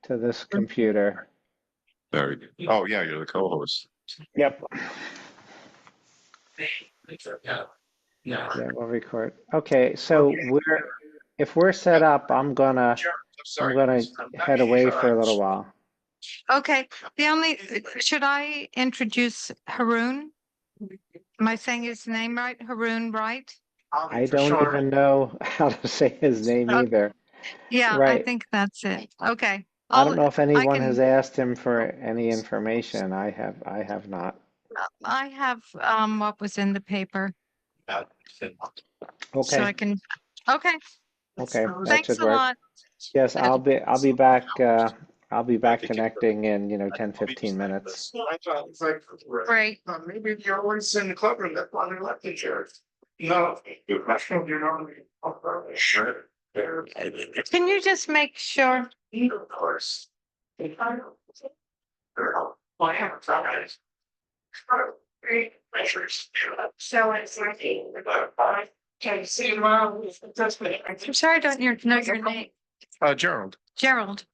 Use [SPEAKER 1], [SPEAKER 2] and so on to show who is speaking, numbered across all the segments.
[SPEAKER 1] to this computer.
[SPEAKER 2] Very good. Oh, yeah, you're the co-host.
[SPEAKER 1] Yep.
[SPEAKER 2] Yeah.
[SPEAKER 1] Yeah, we'll record. Okay, so if we're set up, I'm gonna head away for a little while.
[SPEAKER 3] Okay, should I introduce Haroon? Am I saying his name right? Haroon Wright?
[SPEAKER 1] I don't even know how to say his name either.
[SPEAKER 3] Yeah, I
[SPEAKER 1] Right.
[SPEAKER 3] think that's it. Okay.
[SPEAKER 1] I don't know if anyone has asked him for any information. I have not.
[SPEAKER 3] I have what was in the paper, so
[SPEAKER 1] Okay.
[SPEAKER 3] I can. Okay.
[SPEAKER 1] Okay, that
[SPEAKER 3] Thanks
[SPEAKER 1] should
[SPEAKER 3] a
[SPEAKER 1] work.
[SPEAKER 3] lot.
[SPEAKER 1] Yes, I'll be back connecting in 10, 15 minutes.
[SPEAKER 3] Great.
[SPEAKER 2] Maybe you're always in the club room that one left the chair. No, you're normally. Sure.
[SPEAKER 3] Can you just make sure?
[SPEAKER 2] Of course. Girl, I have guys. So it's like can see tomorrow.
[SPEAKER 3] I'm sorry, I don't know your name.
[SPEAKER 2] Gerald.
[SPEAKER 3] Gerald.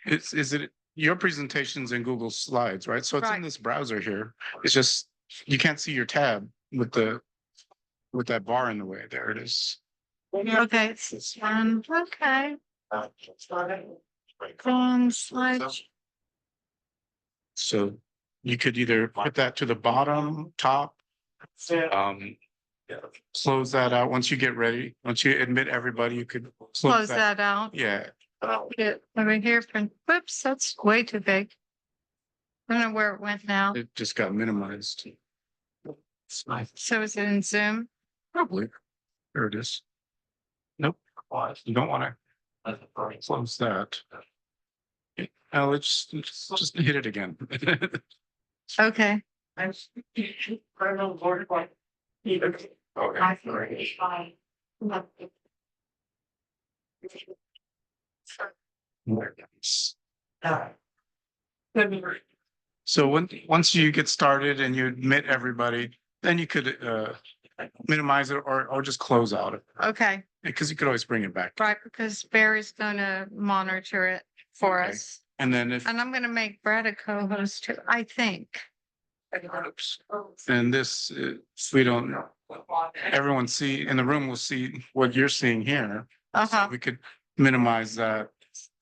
[SPEAKER 2] Is it your presentation's in Google Slides, right? So it's in
[SPEAKER 3] Right.
[SPEAKER 2] this browser here. It's just you can't see your tab with that bar in the way. There it is.
[SPEAKER 3] Okay, it's this one. Okay. Slide.
[SPEAKER 2] So you could either put that to the bottom, top, close that out once you get ready. Once you admit everybody, you could
[SPEAKER 3] Close that out.
[SPEAKER 2] Yeah.
[SPEAKER 3] I'll put it over here. Whoops, that's way too big. I don't know where it went now.
[SPEAKER 2] It just got minimized.
[SPEAKER 3] So is it in Zoom?
[SPEAKER 2] Probably. There it is. Nope. You don't want to close that. Now let's just hit it again.
[SPEAKER 3] Okay.
[SPEAKER 2] So once you get started and you admit everybody, then you could minimize it or just close out.
[SPEAKER 3] Okay.
[SPEAKER 2] Because you could always bring it back.
[SPEAKER 3] Right, because Barry's gonna monitor it for
[SPEAKER 2] Okay.
[SPEAKER 3] us.
[SPEAKER 2] And then if
[SPEAKER 3] And I'm gonna make Brett a co-host too, I think.
[SPEAKER 2] and this we don't everyone in the room will see what you're seeing here.
[SPEAKER 3] Uh-huh.
[SPEAKER 2] We could minimize that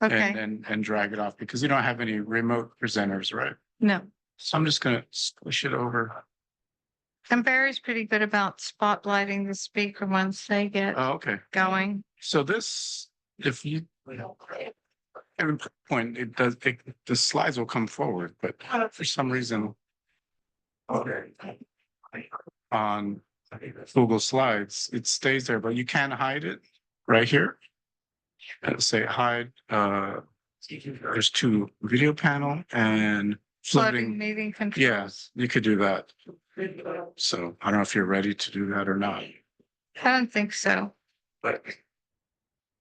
[SPEAKER 3] Okay.
[SPEAKER 2] and drag it off because you don't have any remote presenters, right?
[SPEAKER 3] No.
[SPEAKER 2] So I'm just gonna push it over.
[SPEAKER 3] And Barry's pretty good about spotlighting the speaker once they get
[SPEAKER 2] Oh, okay.
[SPEAKER 3] going.
[SPEAKER 2] So this, if you every point the slides will come forward, but for some reason on Google Slides, it stays there, but you can hide it right here. And say hide, there's two video panel and
[SPEAKER 3] Floating
[SPEAKER 2] floating.
[SPEAKER 3] meeting controls.
[SPEAKER 2] Yes, you could do that. So I don't know if you're ready to do that or not.
[SPEAKER 3] I don't think so.
[SPEAKER 2] But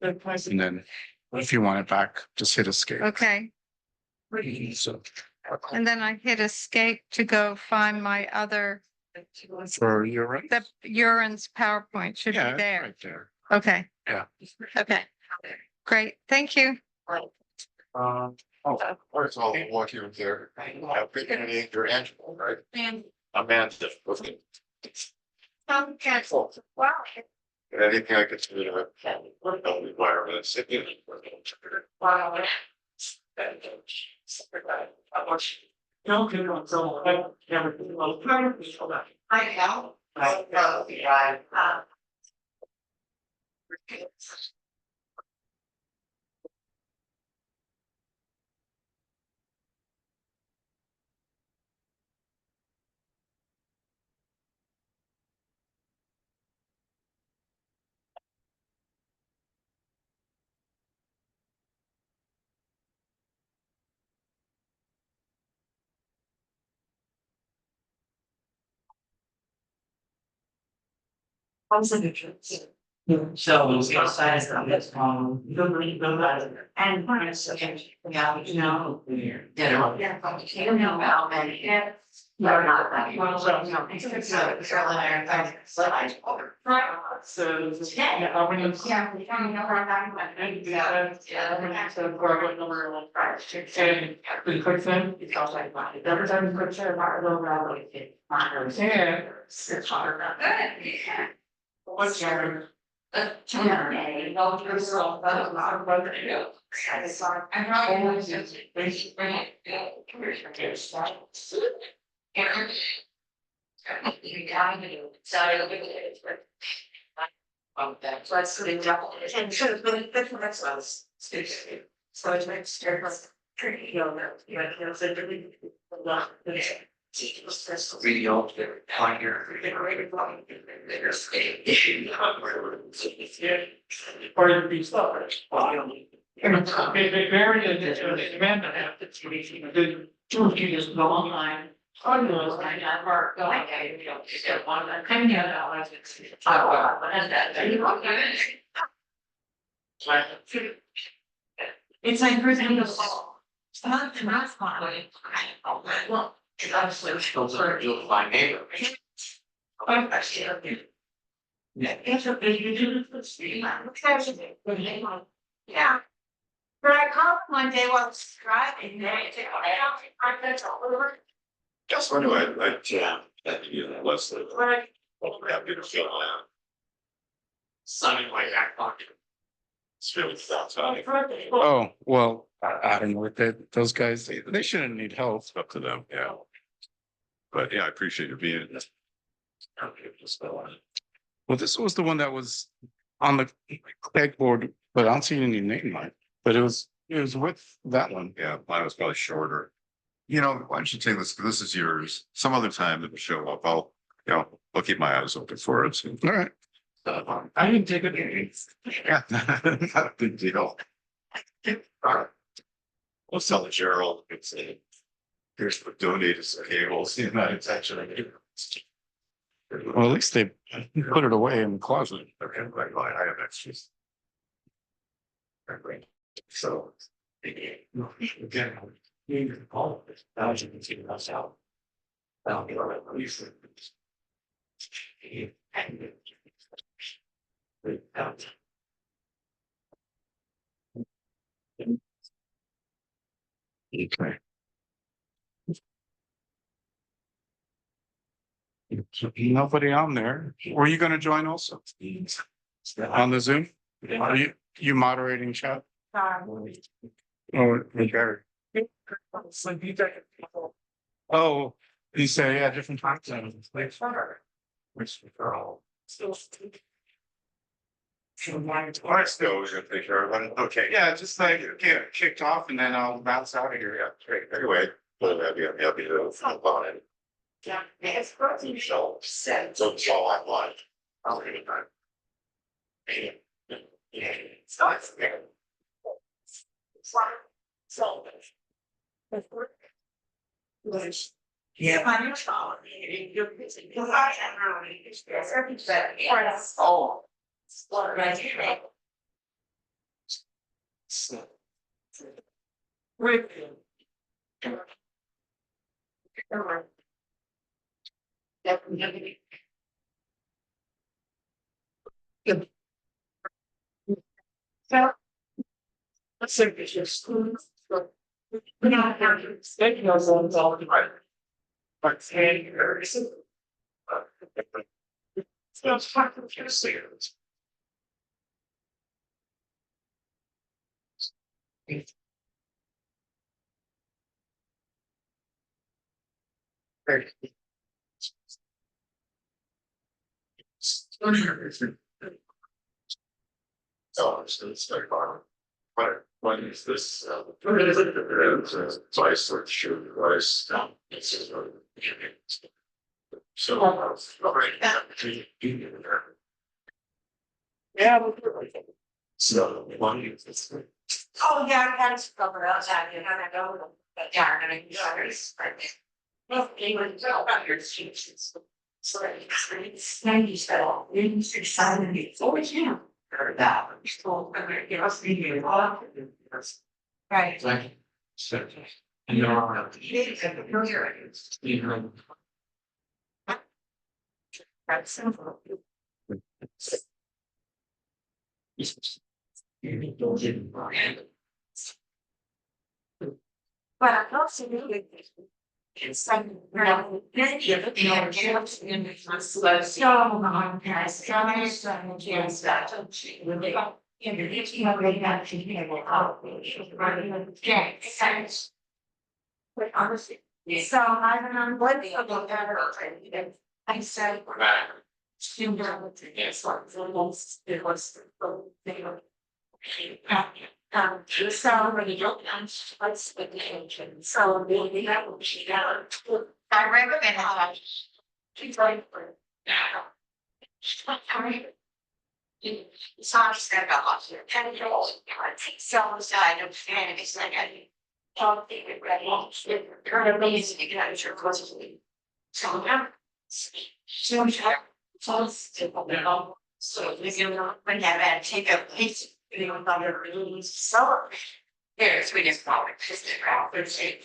[SPEAKER 2] and then if you want it back, just hit escape.
[SPEAKER 3] Okay.
[SPEAKER 2] So
[SPEAKER 3] And then I hit escape to go find my other.
[SPEAKER 2] for your right.
[SPEAKER 3] The Urine's PowerPoint should be
[SPEAKER 2] Yeah,
[SPEAKER 3] there.
[SPEAKER 2] right there.
[SPEAKER 3] Okay.
[SPEAKER 2] Yeah.
[SPEAKER 3] Okay. Great. Thank you.
[SPEAKER 2] First of all, I'll walk you there. You're Angela, right? Amanda. Okay.
[SPEAKER 3] Careful. Wow.
[SPEAKER 2] Anything I could do to help environments.
[SPEAKER 3] Wow. I know.
[SPEAKER 4] So the outside is on this, you don't really know that. And yeah, you know. Yeah. You know, and No, not that. Well, so, you know, it's a preliminary thing. So I. Right. So. Yeah, how many? Yeah, we don't know where I'm at. And yeah, so what number one price? And the quick thing, it's also like, every time you put your heart over, I like it. Yeah, it's hard. Good. What's your? Yeah, go through so, a lot of weather. I saw, I know, it's just, basically, and you got to do, so it'll be good, but. That, so let's put it double, and should have been the next one's. So it's like, start with, pretty, you know, it's a really. Video, on your. There's a issue. Part of the stuff. Very, demand it's good. 2 years go online. Oh, no, I got work, go, okay, you know, just get one, I couldn't get it, I was. And that. It's like, first thing goes. It's not the last one. Well, it's obviously still sort of, you'll find neighbor. I see it. Yeah, it's a big, you do it. Yeah. But I called one day while I was driving, I don't over.
[SPEAKER 5] Just wonder, I jam that you know, less than.
[SPEAKER 4] Right.
[SPEAKER 5] Happy to feel that.
[SPEAKER 4] Sunny my back pocket.
[SPEAKER 5] It's really outside.
[SPEAKER 2] Oh, well, I don't know what those guys, they shouldn't need help.
[SPEAKER 5] It's up to them, yeah. But yeah, I appreciate you being.
[SPEAKER 2] Well, this was the one that was on the pegboard, but I don't see any name on it. But it was with that one.
[SPEAKER 5] Yeah, mine was probably shorter. You know, why don't you take this, this is yours, some other time it'll show up, I'll keep my eyes open for it.
[SPEAKER 2] All right.
[SPEAKER 5] I didn't take it. Yeah, not a big deal. We'll sell it, Gerald, it's a. Here's what donated some cables, you know, it's actually.
[SPEAKER 2] Well, at least they put it away in the closet.
[SPEAKER 5] Okay, right, I have extras. Right, so. Again, you can call it, now you can figure us out. That'll be all right, at least.
[SPEAKER 2] Okay. Nobody on there. Were you gonna join also? On the Zoom? Are you moderating chat? Or Gary? Oh, you say, yeah, different time zones.
[SPEAKER 5] Which are all. All right, still, we're gonna take care of it, okay,
[SPEAKER 2] Yeah, just like get kicked off and then I'll bounce out of here.
[SPEAKER 5] yeah, great, anyway, but I'll be happy to help on it.
[SPEAKER 4] Yeah, it's protein.
[SPEAKER 5] So, so it's all I want. I'll leave it on. Yeah.
[SPEAKER 4] So it's there. So. Yeah. I'm your child. You're busy. Because I am really, there's every better. Oh. What right here. Rick. Definitely. Good. So. Let's say it's your school. We're not having taking those ones all the right. But saying there's. So it's hard to just see it.
[SPEAKER 5] So it's very far. What is this? So I sort of shoot twice. So.
[SPEAKER 4] Yeah.
[SPEAKER 5] So one is this.
[SPEAKER 4] Oh, yeah, I got to cover outside, you have to go, but yeah, I'm gonna use ours. Well, you would tell about your students. So it's 90 spell, you excited me, it's always you. Heard that, so I'm gonna give us the. Right.
[SPEAKER 5] Thank you. So.
[SPEAKER 4] But I'm also really. It's like, but honestly, so I don't know what the other ever, I said. It was. So when you don't, let's put the engine, so maybe that will be down. I recommend how. She's like. It's honestly about here, 10 years, so side of fan, it's like I. Don't think it ready, it's kind of amazing to get out of your clothes. So now. So. So if you know, when you have to take a piece, you know, about your release, so. There's we just call it just a crowd, there's a.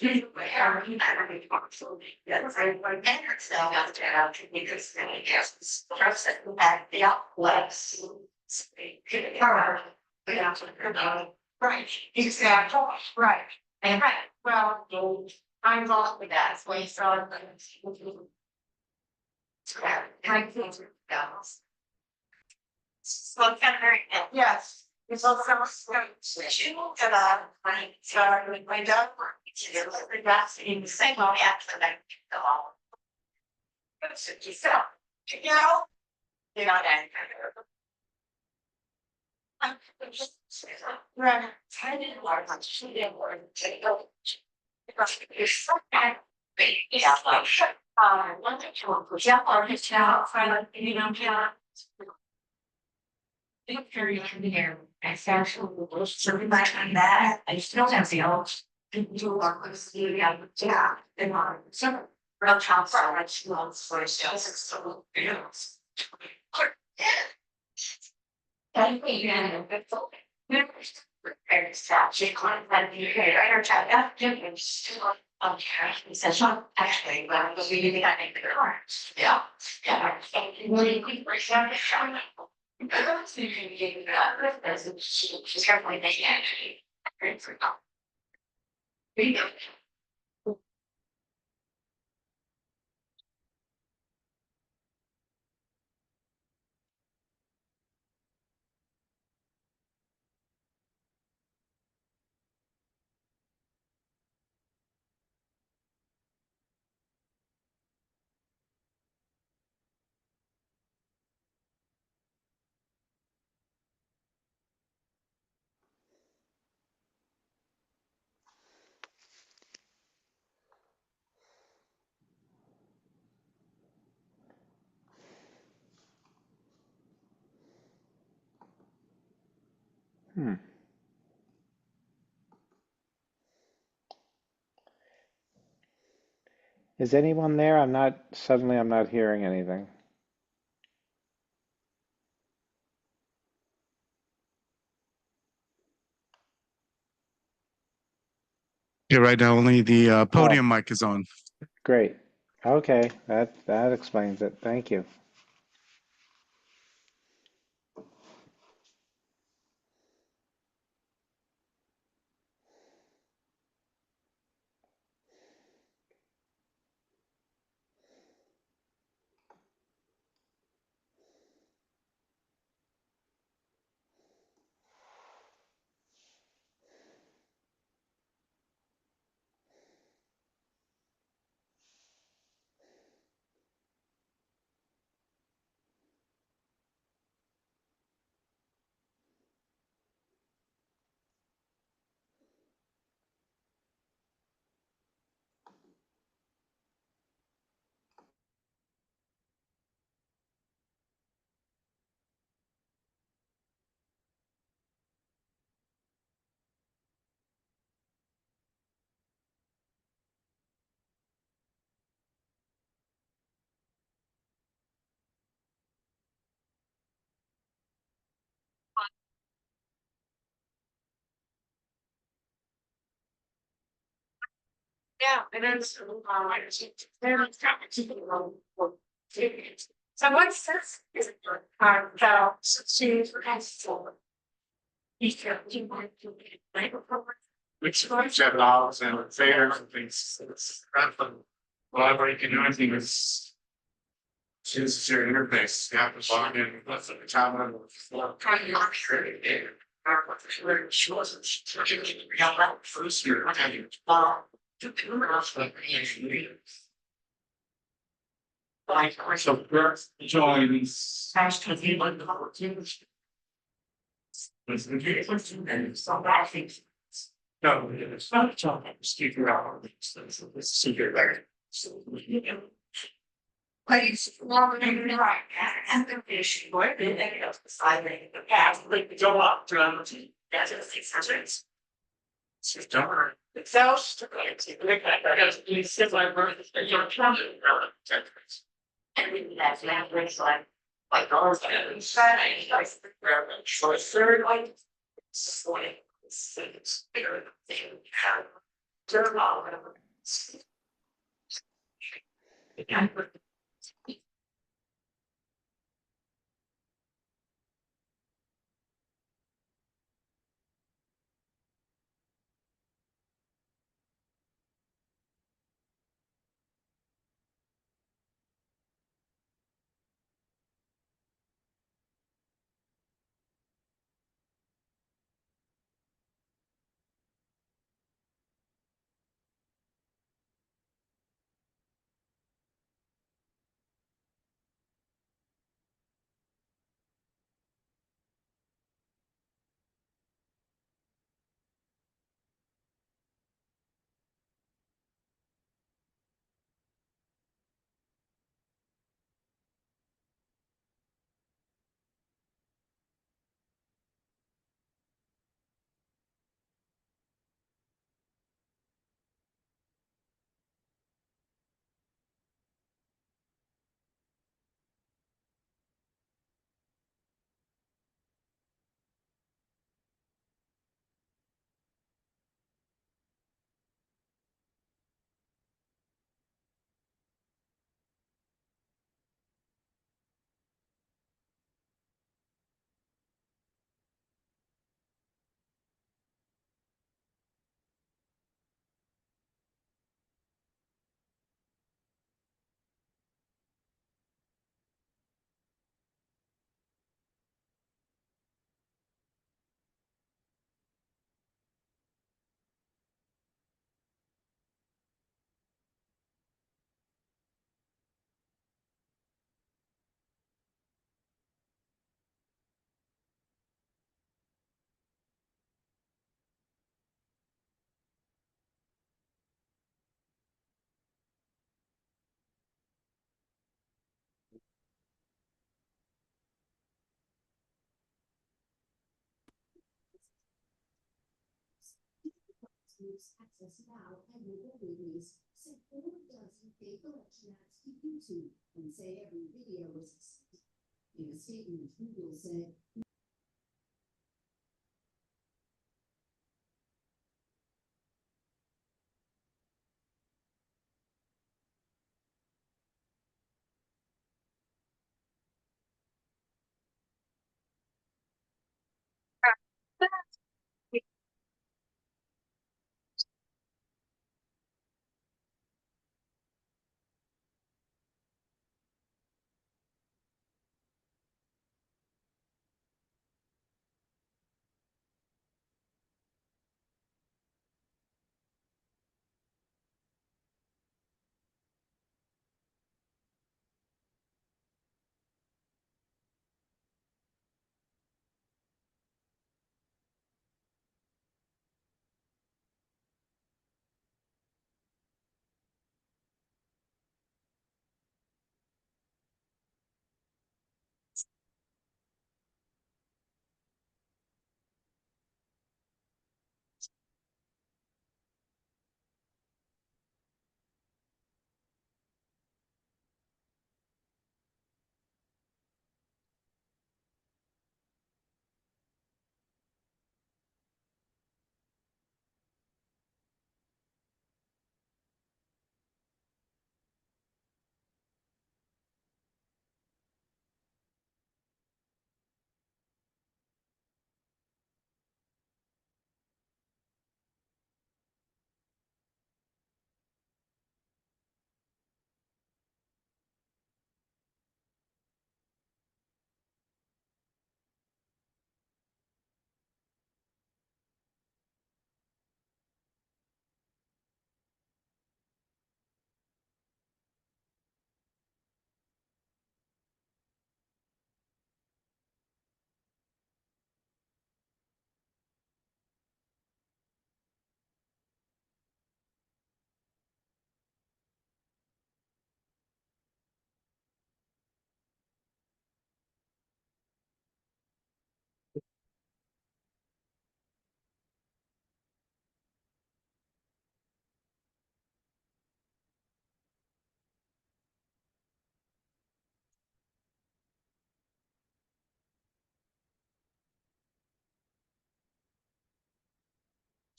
[SPEAKER 4] Yes, I like that, so I'll get out to because then I guess. Trust that at the outlets. Right, exactly, right, and right, well, I'm involved with that, so I saw. I think it's. So it's kind of very, yes, it's also switching to my dog. That's in the same way after that. So, you know. You're not angry. Right. I didn't learn much. She didn't learn to take over. It's so bad. Yeah, like, one thing to push up or his child, you know, big period in here. I actually was serving my time that I still have the old. Do work with the yeah, and some real child for which loans for so bills. I think you had a good thought. Prepared staff, she climbed that you hear her child after and still. He says, "No, actually, but we need to get the cards." Yeah, yeah. Really quick, we're showing. I don't see you getting that, as she's carefully making it.
[SPEAKER 1] Hmm. Is anyone there? Suddenly I'm not hearing anything.
[SPEAKER 2] Yeah, right now only the
[SPEAKER 1] Oh,
[SPEAKER 2] podium mic is on.
[SPEAKER 1] great. Okay, that explains it. Thank you.
[SPEAKER 4] Yeah, and then so what's this? Is it so she's
[SPEAKER 2] Which have dogs and fairs and things. It's kind of fun. Well, you can do anything is. Choose your interface, you have to log in, that's the time. First year. Like, so first joins. No, it's not a job, it's figure out, it's secret there.
[SPEAKER 4] Place long and right and the fish boy been taking up the side of the path, like the go up to that's a 600s. So don't it's so like that you sit like birth you're trying to and we that's not like all the side like short third like so like it's bigger than turn off
[SPEAKER 6] access now and mobile movies. So 4,000 big collection apps to YouTube and say every video was in a statement. Google said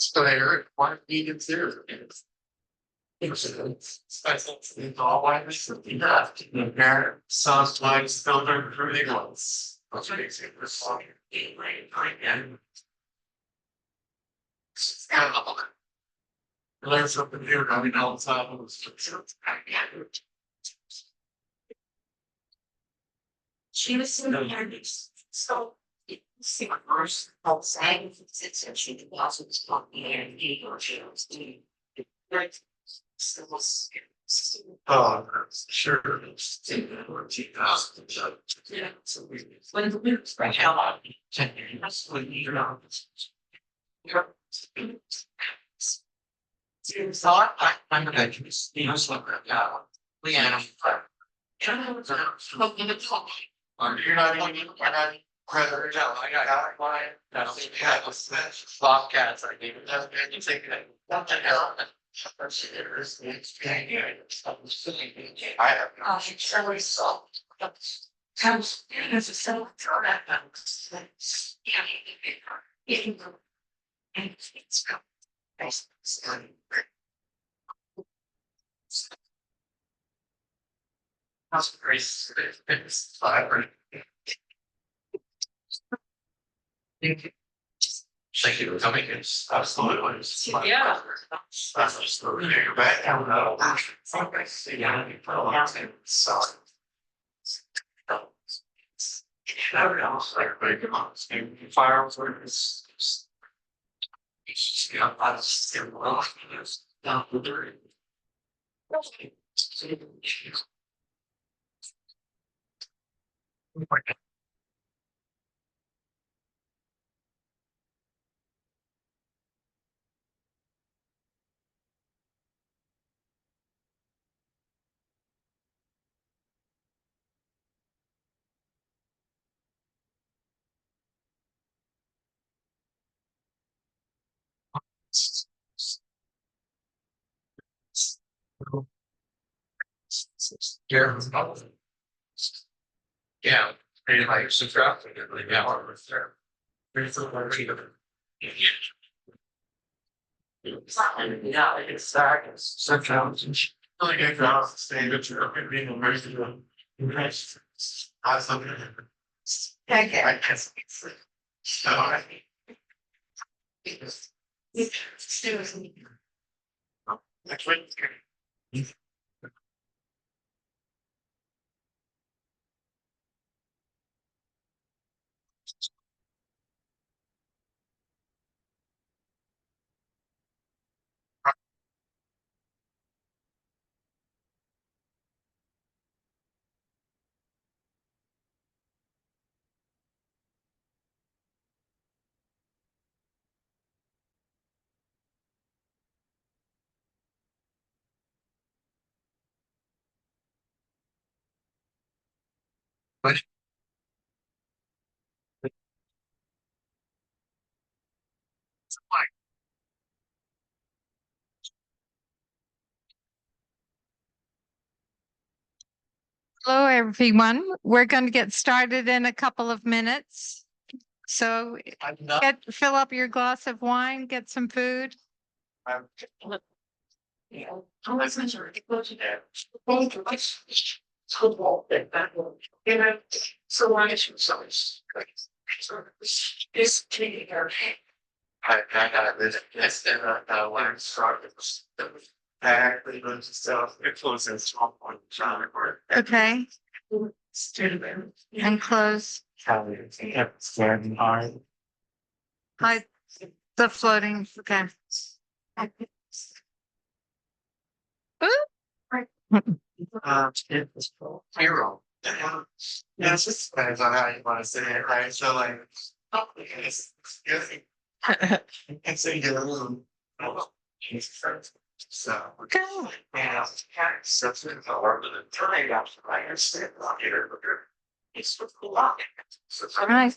[SPEAKER 4] So there, one vegan there. It's all white, enough to compare sauce lines filtered through the ones. That's what makes it this song. Learn something new, I mean, all the time. She was so. See my first outside it's actually also was talking and he or she was doing right. Oh, sure. Yeah. So when the news right now, 10 years when you're not. So I'm gonna just look at that one. Leanna. You're not even. President, I got one. That's Bobcats. I gave it. You take it. What the hell? I have. Oh, she's always so. Comes. It's a so. That's great. It's vibrant. Thank you for coming. It's absolutely. Yeah. That's just the your back. I don't know. Yeah. So. Else like big amounts of fireworks. Yeah, I was down the dirt. Yeah, and like subtracting it, like yeah, it's there. Yeah, it's dark, it's so challenging. Like I found the same that you're being immersed in. Awesome. Okay. I guess it's so I that's what
[SPEAKER 3] Hello, everyone. We're going to get started in a couple of minutes. So
[SPEAKER 4] I'm not.
[SPEAKER 3] fill up your glass of wine, get some food.
[SPEAKER 4] Yeah. I'm not sure if go to that. Football, that one. You know, so I should so it's this taking her. I got this. That's the when I started. I actually went to self influence small point John or
[SPEAKER 3] Okay,
[SPEAKER 4] student
[SPEAKER 3] and close.
[SPEAKER 4] standing hard.
[SPEAKER 3] Hi, the floating. Okay.
[SPEAKER 4] It's hero. Yeah, it's just depends on how you want to say it, right? So like, it's good. And so you get a little. So.
[SPEAKER 3] Okay.
[SPEAKER 4] Yeah, so it's been hard, but the time after I understand here, it's a lot. So.
[SPEAKER 3] All right.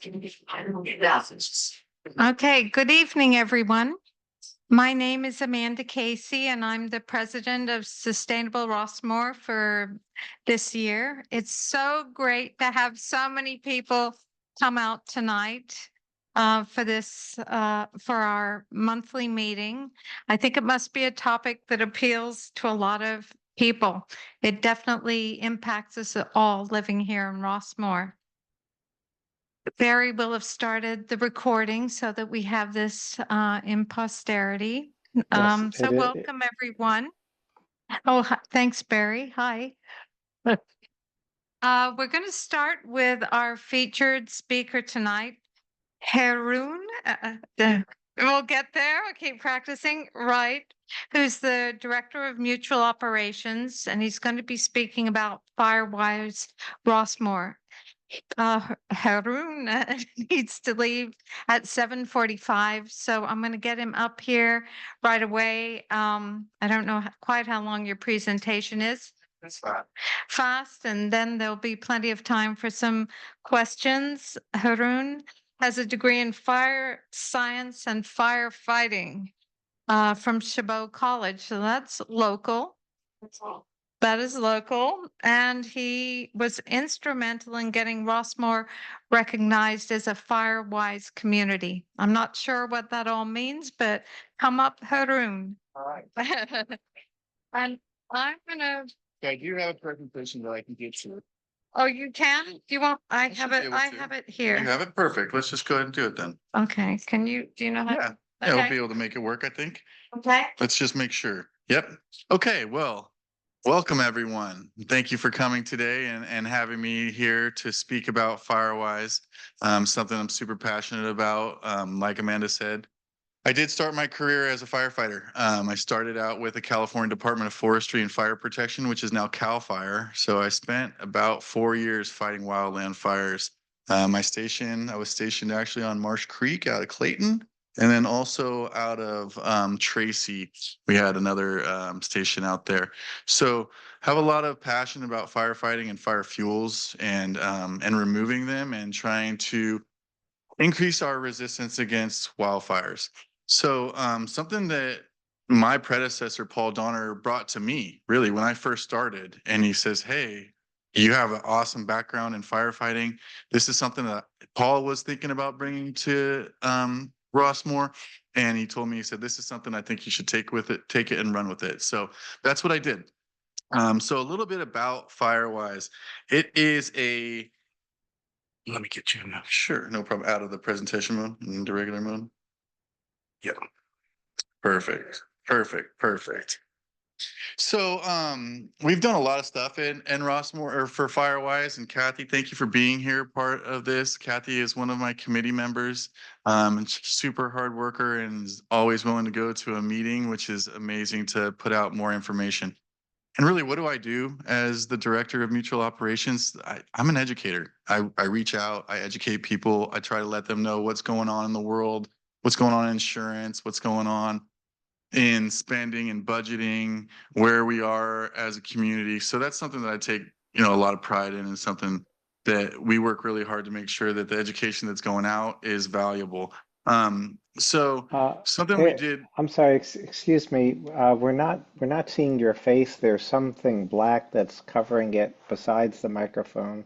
[SPEAKER 3] Okay, good evening, everyone. My name is Amanda Casey, and I'm the president of Sustainable Rossmoor for this year. It's so great to have so many people come out tonight. for this, for our monthly meeting. I think it must be a topic that appeals to a lot of people. It definitely impacts us all living here in Rossmoor. Barry will have started the recording so that we have this in posterity.
[SPEAKER 1] Yes,
[SPEAKER 3] So welcome, everyone. Oh, thanks, Barry. Hi. We're going to start with our featured speaker tonight, Jeroen. We'll get there. I'll keep practicing. Wright, who's the Director of Mutual Operations, and he's going to be speaking about Firewise Rossmoor. Jeroen needs to leave at 7:45, so I'm going to get him up here right away. I don't know quite how long your presentation is.
[SPEAKER 2] That's fine.
[SPEAKER 3] Fast, and then there'll be plenty of time for some questions. Jeroen has a degree in fire science and firefighting from Chabot College, so that's local. That is local, and he was instrumental in getting Rossmoor recognized as a Firewise community. I'm not sure what that all means, but come up, Jeroen.
[SPEAKER 2] All right.
[SPEAKER 3] And I'm gonna.
[SPEAKER 2] Okay, do you have a presentation that I can get to?
[SPEAKER 3] Oh, you can? Do you want? I
[SPEAKER 5] should
[SPEAKER 3] have
[SPEAKER 5] be
[SPEAKER 3] it.
[SPEAKER 5] able
[SPEAKER 3] I
[SPEAKER 5] to.
[SPEAKER 3] have it
[SPEAKER 5] You
[SPEAKER 3] here.
[SPEAKER 5] have it perfect. Let's just go ahead and do it then.
[SPEAKER 3] Okay. Can you? Do you know how?
[SPEAKER 5] Yeah, yeah, we'll
[SPEAKER 3] Okay.
[SPEAKER 5] be able to make it work, I think.
[SPEAKER 3] Okay.
[SPEAKER 5] Let's just make sure. Yep. Okay, well, welcome everyone. Thank you for coming today and having me here to speak about Firewise, something I'm super passionate about. Like Amanda said, I did start my career as a firefighter. I started out with the California Department of Forestry and Fire Protection, which is now CAL FIRE. So I spent about 4 years fighting wildland fires. I was stationed actually on Marsh Creek out of Clayton. And then also out of Tracy, we had another station out there. So have a lot of passion about firefighting and fire fuels and removing them and trying to increase our resistance against wildfires. So something that my predecessor, Paul Donner, brought to me really when I first started, and he says, "Hey, you have an awesome background in firefighting. This is something that Paul was thinking about bringing to Rossmoor." And he told me, he said, "This is something I think you should take it and run with it." So that's what I did. So a little bit about Firewise. It is a, let me get you in. Sure, no problem. Out of the presentation mode into regular mode. Yep. Perfect. Perfect. So we've done a lot of stuff in Rossmoor or for Firewise, and Kathy, thank you for being here, part of this. Kathy is one of my committee members, and she's super hard worker and is always willing to go to a meeting, which is amazing to put out more information. And really, what do I do as the director of mutual operations? I'm an educator. I reach out, I educate people, I try to let them know what's going on in the world, what's going on in insurance, what's going on in spending and budgeting, where we are as a community. So that's something that I take, a lot of pride in, and something that we work really hard to make sure that the education that's going out is valuable. Something we did.
[SPEAKER 1] I'm sorry, excuse me. We're not seeing your face. There's something black that's covering it besides the microphone.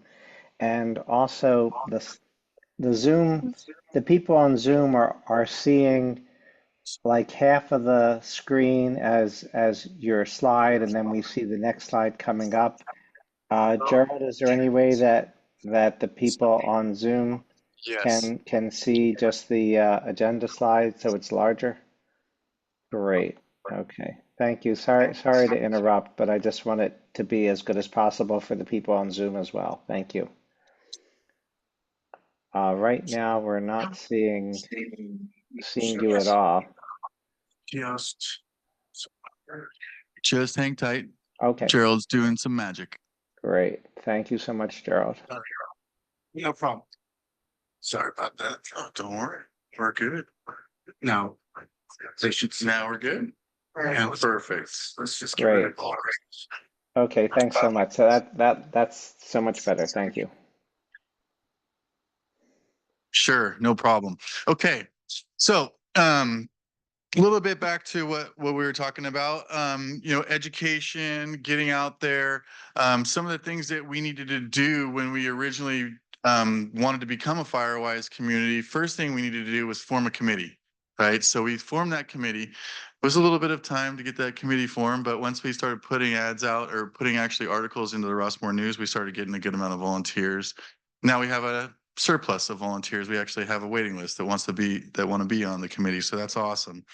[SPEAKER 1] And also the Zoom, the people on Zoom are seeing like half of the screen as your slide, and then we see the next slide coming up. Gerald, is there any way that the people on Zoom
[SPEAKER 2] Yes.
[SPEAKER 1] can see just the agenda slide so it's larger? Great. Okay. Thank you. Sorry to interrupt, but I just want it to be as good as possible for the people on Zoom as well. Thank you. Right now, we're not seeing you at all.
[SPEAKER 5] Just hang tight.
[SPEAKER 1] Okay,
[SPEAKER 5] Gerald's doing some magic.
[SPEAKER 1] great. Thank you so much, Gerald.
[SPEAKER 2] No problem. Sorry about that. Oh, don't worry. We're good. Now, now we're good. Yeah, perfect. Let's just get rid of all.
[SPEAKER 1] Okay, thanks so much. So that's so much better. Thank you.
[SPEAKER 5] Sure, no problem. Okay, so a little bit back to what we were talking about. Education, getting out there. Some of the things that we needed to do when we originally wanted to become a Firewise community, first thing we needed to do was form a committee, right? So we formed that committee. It was a little bit of time to get that committee formed, but once we started putting ads out or putting actually articles into the Rossmoor News, we started getting a good amount of volunteers. Now we have a surplus of volunteers. We actually have a waiting list that want to be on the committee. So that's awesome.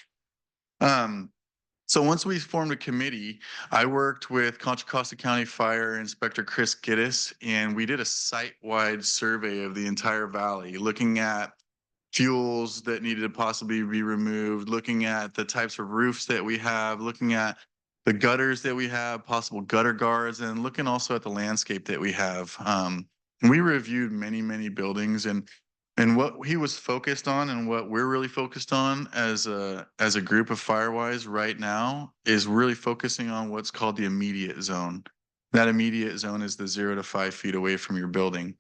[SPEAKER 5] So once we formed a committee, I worked with Contra Costa County Fire Inspector Chris Giddis, and we did a site-wide survey of the entire valley, looking at fuels that needed to possibly be removed, looking at the types of roofs that we have, looking at the gutters that we have, possible gutter guards, and looking also at the landscape that we have. We reviewed many, many buildings, and what he was focused on and what we're really focused on as a group of Firewise right now is really focusing on what's called the immediate zone. That immediate zone is the 0 to 5 feet away from your building.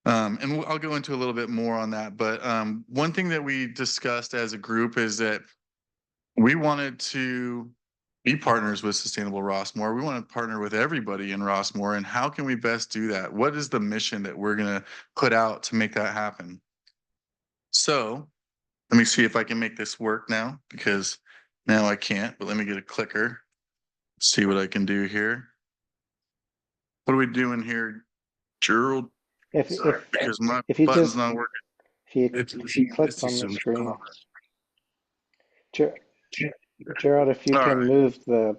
[SPEAKER 5] And I'll go into a little bit more on that. But one thing that we discussed as a group is that we wanted to be partners with Sustainable Rossmoor. We want to partner with everybody in Rossmoor. And how can we best do that? What is the mission that we're going to put out to make that happen? So let me see if I can make this work now, because now I can't, but let me get a clicker. See what I can do here. What are we doing here, Gerald?
[SPEAKER 1] If
[SPEAKER 5] Because my
[SPEAKER 1] if you
[SPEAKER 5] button's
[SPEAKER 1] just
[SPEAKER 5] not working.
[SPEAKER 1] if you click on the screen, Ger- Gerald, if you
[SPEAKER 5] All
[SPEAKER 1] can
[SPEAKER 5] right.
[SPEAKER 1] move the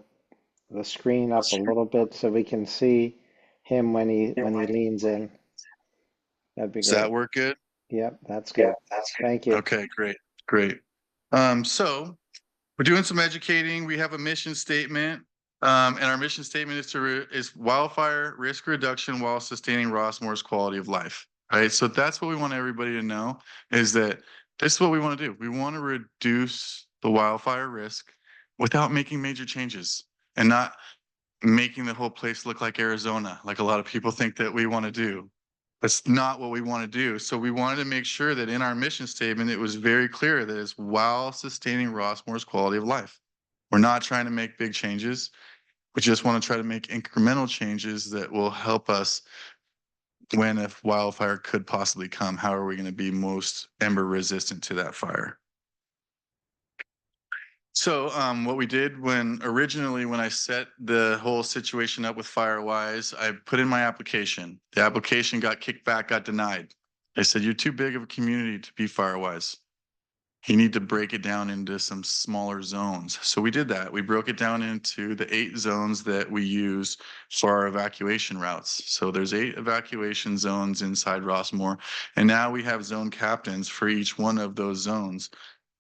[SPEAKER 1] screen up a little bit so we can see him when he leans in, that'd be
[SPEAKER 5] Does
[SPEAKER 1] great.
[SPEAKER 5] that work good?
[SPEAKER 1] Yep, that's good. Thank you.
[SPEAKER 5] Okay, great. So we're doing some educating. We have a mission statement. And our mission statement is wildfire risk reduction while sustaining Rossmoor's quality of life. Right. So that's what we want everybody to know, is that this is what we want to do. We want to reduce the wildfire risk without making major changes and not making the whole place look like Arizona, like a lot of people think that we want to do. That's not what we want to do. So we wanted to make sure that in our mission statement, it was very clear that it's while sustaining Rossmoor's quality of life. We're not trying to make big changes. We just want to try to make incremental changes that will help us when if wildfire could possibly come. How are we going to be most ember resistant to that fire? So what we did when I set the whole situation up with Firewise, I put in my application. The application got kicked back, got denied. They said, you're too big of a community to be Firewise. You need to break it down into some smaller zones. So we did that. We broke it down into the 8 zones that we use for our evacuation routes. So there's 8 evacuation zones inside Rossmoor. And now we have zone captains for each one of those zones.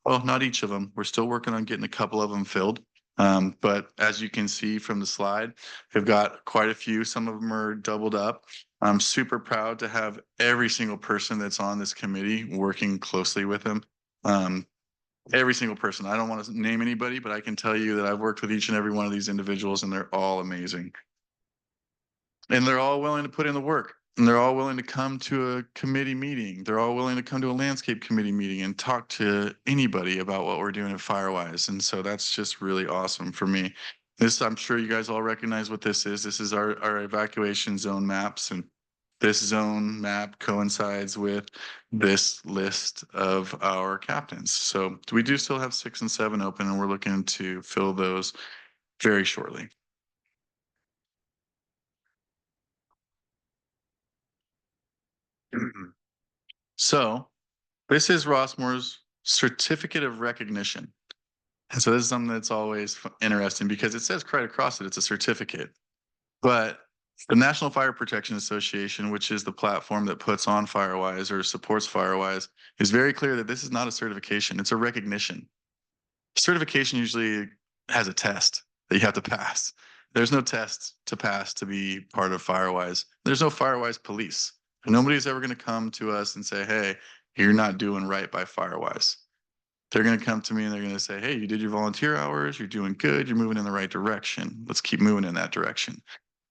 [SPEAKER 5] Well, not each of them. We're still working on getting a couple of them filled. But as you can see from the slide, we've got quite a few. Some of them are doubled up. I'm super proud to have every single person that's on this committee working closely with them. Every single person. I don't want to name anybody, but I can tell you that I've worked with each and every one of these individuals, and they're all amazing. And they're all willing to put in the work. And they're all willing to come to a committee meeting. They're all willing to come to a landscape committee meeting and talk to anybody about what we're doing at Firewise. And so that's just really awesome for me. This, I'm sure you guys all recognize what this is. This is our evacuation zone maps. And this zone map coincides with this list of our captains. So we do still have 6 and 7 open, and we're looking to fill those very shortly. So this is Rossmoor's certificate of recognition. And so this is something that's always interesting because it says right across it, it's a certificate. But the National Fire Protection Association, which is the platform that puts on Firewise or supports Firewise, is very clear that this is not a certification, it's a recognition. Certification usually has a test that you have to pass. There's no test to pass to be part of Firewise. There's no Firewise police. Nobody's ever going to come to us and say, hey, you're not doing right by Firewise. They're going to come to me and they're going to say, hey, you did your volunteer hours. You're doing good. You're moving in the right direction. Let's keep moving in that direction.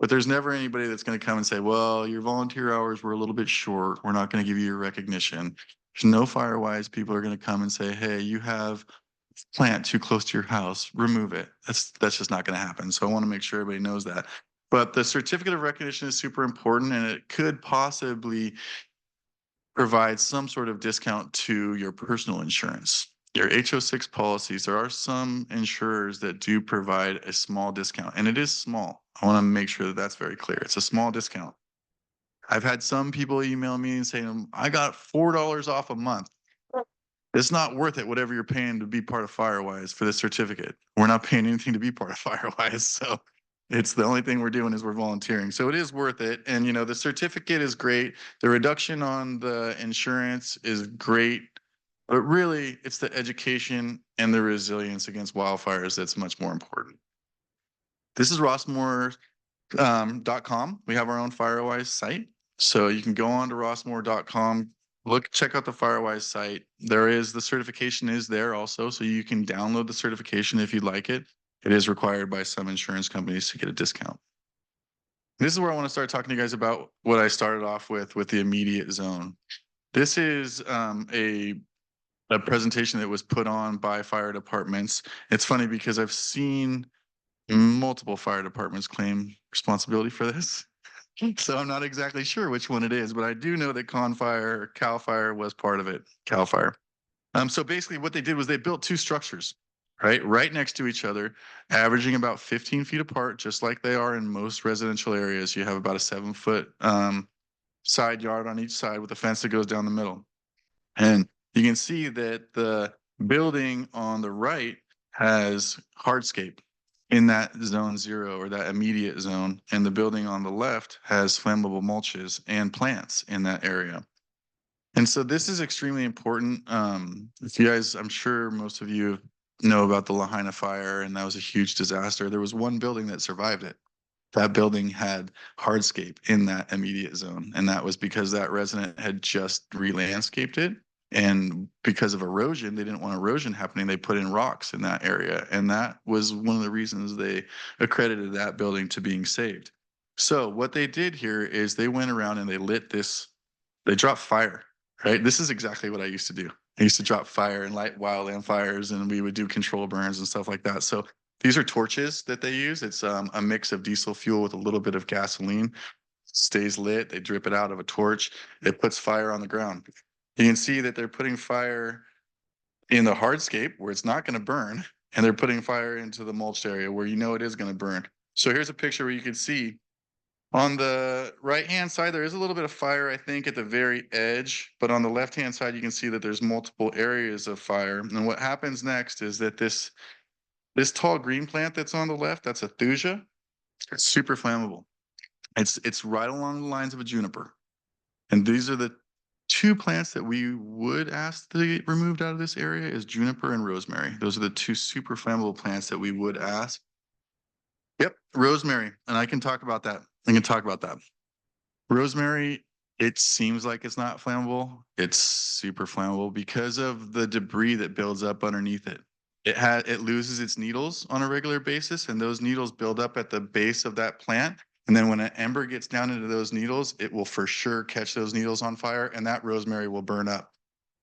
[SPEAKER 5] But there's never anybody that's going to come and say, well, your volunteer hours were a little bit short. We're not going to give you your recognition. There's no Firewise people are going to come and say, hey, you have a plant too close to your house. Remove it. That's just not going to happen. So I want to make sure everybody knows that. But the certificate of recognition is super important, and it could possibly provide some sort of discount to your personal insurance. Your HO6 policies, there are some insurers that do provide a small discount, and it is small. I want to make sure that that's very clear. It's a small discount. I've had some people email me and saying, I got $4 off a month. It's not worth it, whatever you're paying to be part of Firewise for this certificate. We're not paying anything to be part of Firewise. So it's the only thing we're doing is we're volunteering. So it is worth it. And, you know, the certificate is great. The reduction on the insurance is great. But really, it's the education and the resilience against wildfires that's much more important. This is Rossmoor.com. We have our own Firewise site. So you can go on to Rossmoor.com, check out the Firewise site. The certification is there also. So you can download the certification if you'd like it. It is required by some insurance companies to get a discount. This is where I want to start talking to you guys about what I started off with the immediate zone. This is a presentation that was put on by fire departments. It's funny because I've seen multiple fire departments claim responsibility for this. So I'm not exactly sure which one it is, but I do know that CAL FIRE was part of it, CAL FIRE. So basically what they did was they built two structures, right next to each other, averaging about 15 feet apart, just like they are in most residential areas. You have about a 7-foot side yard on each side with a fence that goes down the middle. And you can see that the building on the right has hardscape in that zone 0 or that immediate zone. And the building on the left has flammable mulches and plants in that area. And so this is extremely important. If you guys, I'm sure most of you know about the Lahaina fire, and that was a huge disaster. There was one building that survived it. That building had hardscape in that immediate zone. And that was because that resident had just re-landscaped it. And because of erosion, they didn't want erosion happening. They put in rocks in that area. And that was one of the reasons they accredited that building to being saved. So what they did here is they went around and they they dropped fire, right? This is exactly what I used to do. I used to drop fire and light wildland fires, and we would do control burns and stuff like that. So these are torches that they use. It's a mix of diesel fuel with a little bit of gasoline. Stays lit. They drip it out of a torch. It puts fire on the ground. You can see that they're putting fire in the hardscape where it's not going to burn, and they're putting fire into the mulched area where you know it is going to burn. So here's a picture where you can see on the right-hand side, there is a little bit of fire, I think, at the very edge, but on the left-hand side, you can see that there's multiple areas of fire. And what happens next is that this tall green plant that's on the left, that's a thuja. It's super flammable. It's right along the lines of a juniper. And these are the two plants that we would ask to get removed out of this area is juniper and rosemary. Those are the two super flammable plants that we would ask. Yep, rosemary. And I can talk about that. Rosemary, it seems like it's not flammable. It's super flammable because of the debris that builds up underneath it. It loses its needles on a regular basis, and those needles build up at the base of that plant. And then when an ember gets down into those needles, it will for sure catch those needles on fire, and that rosemary will burn up.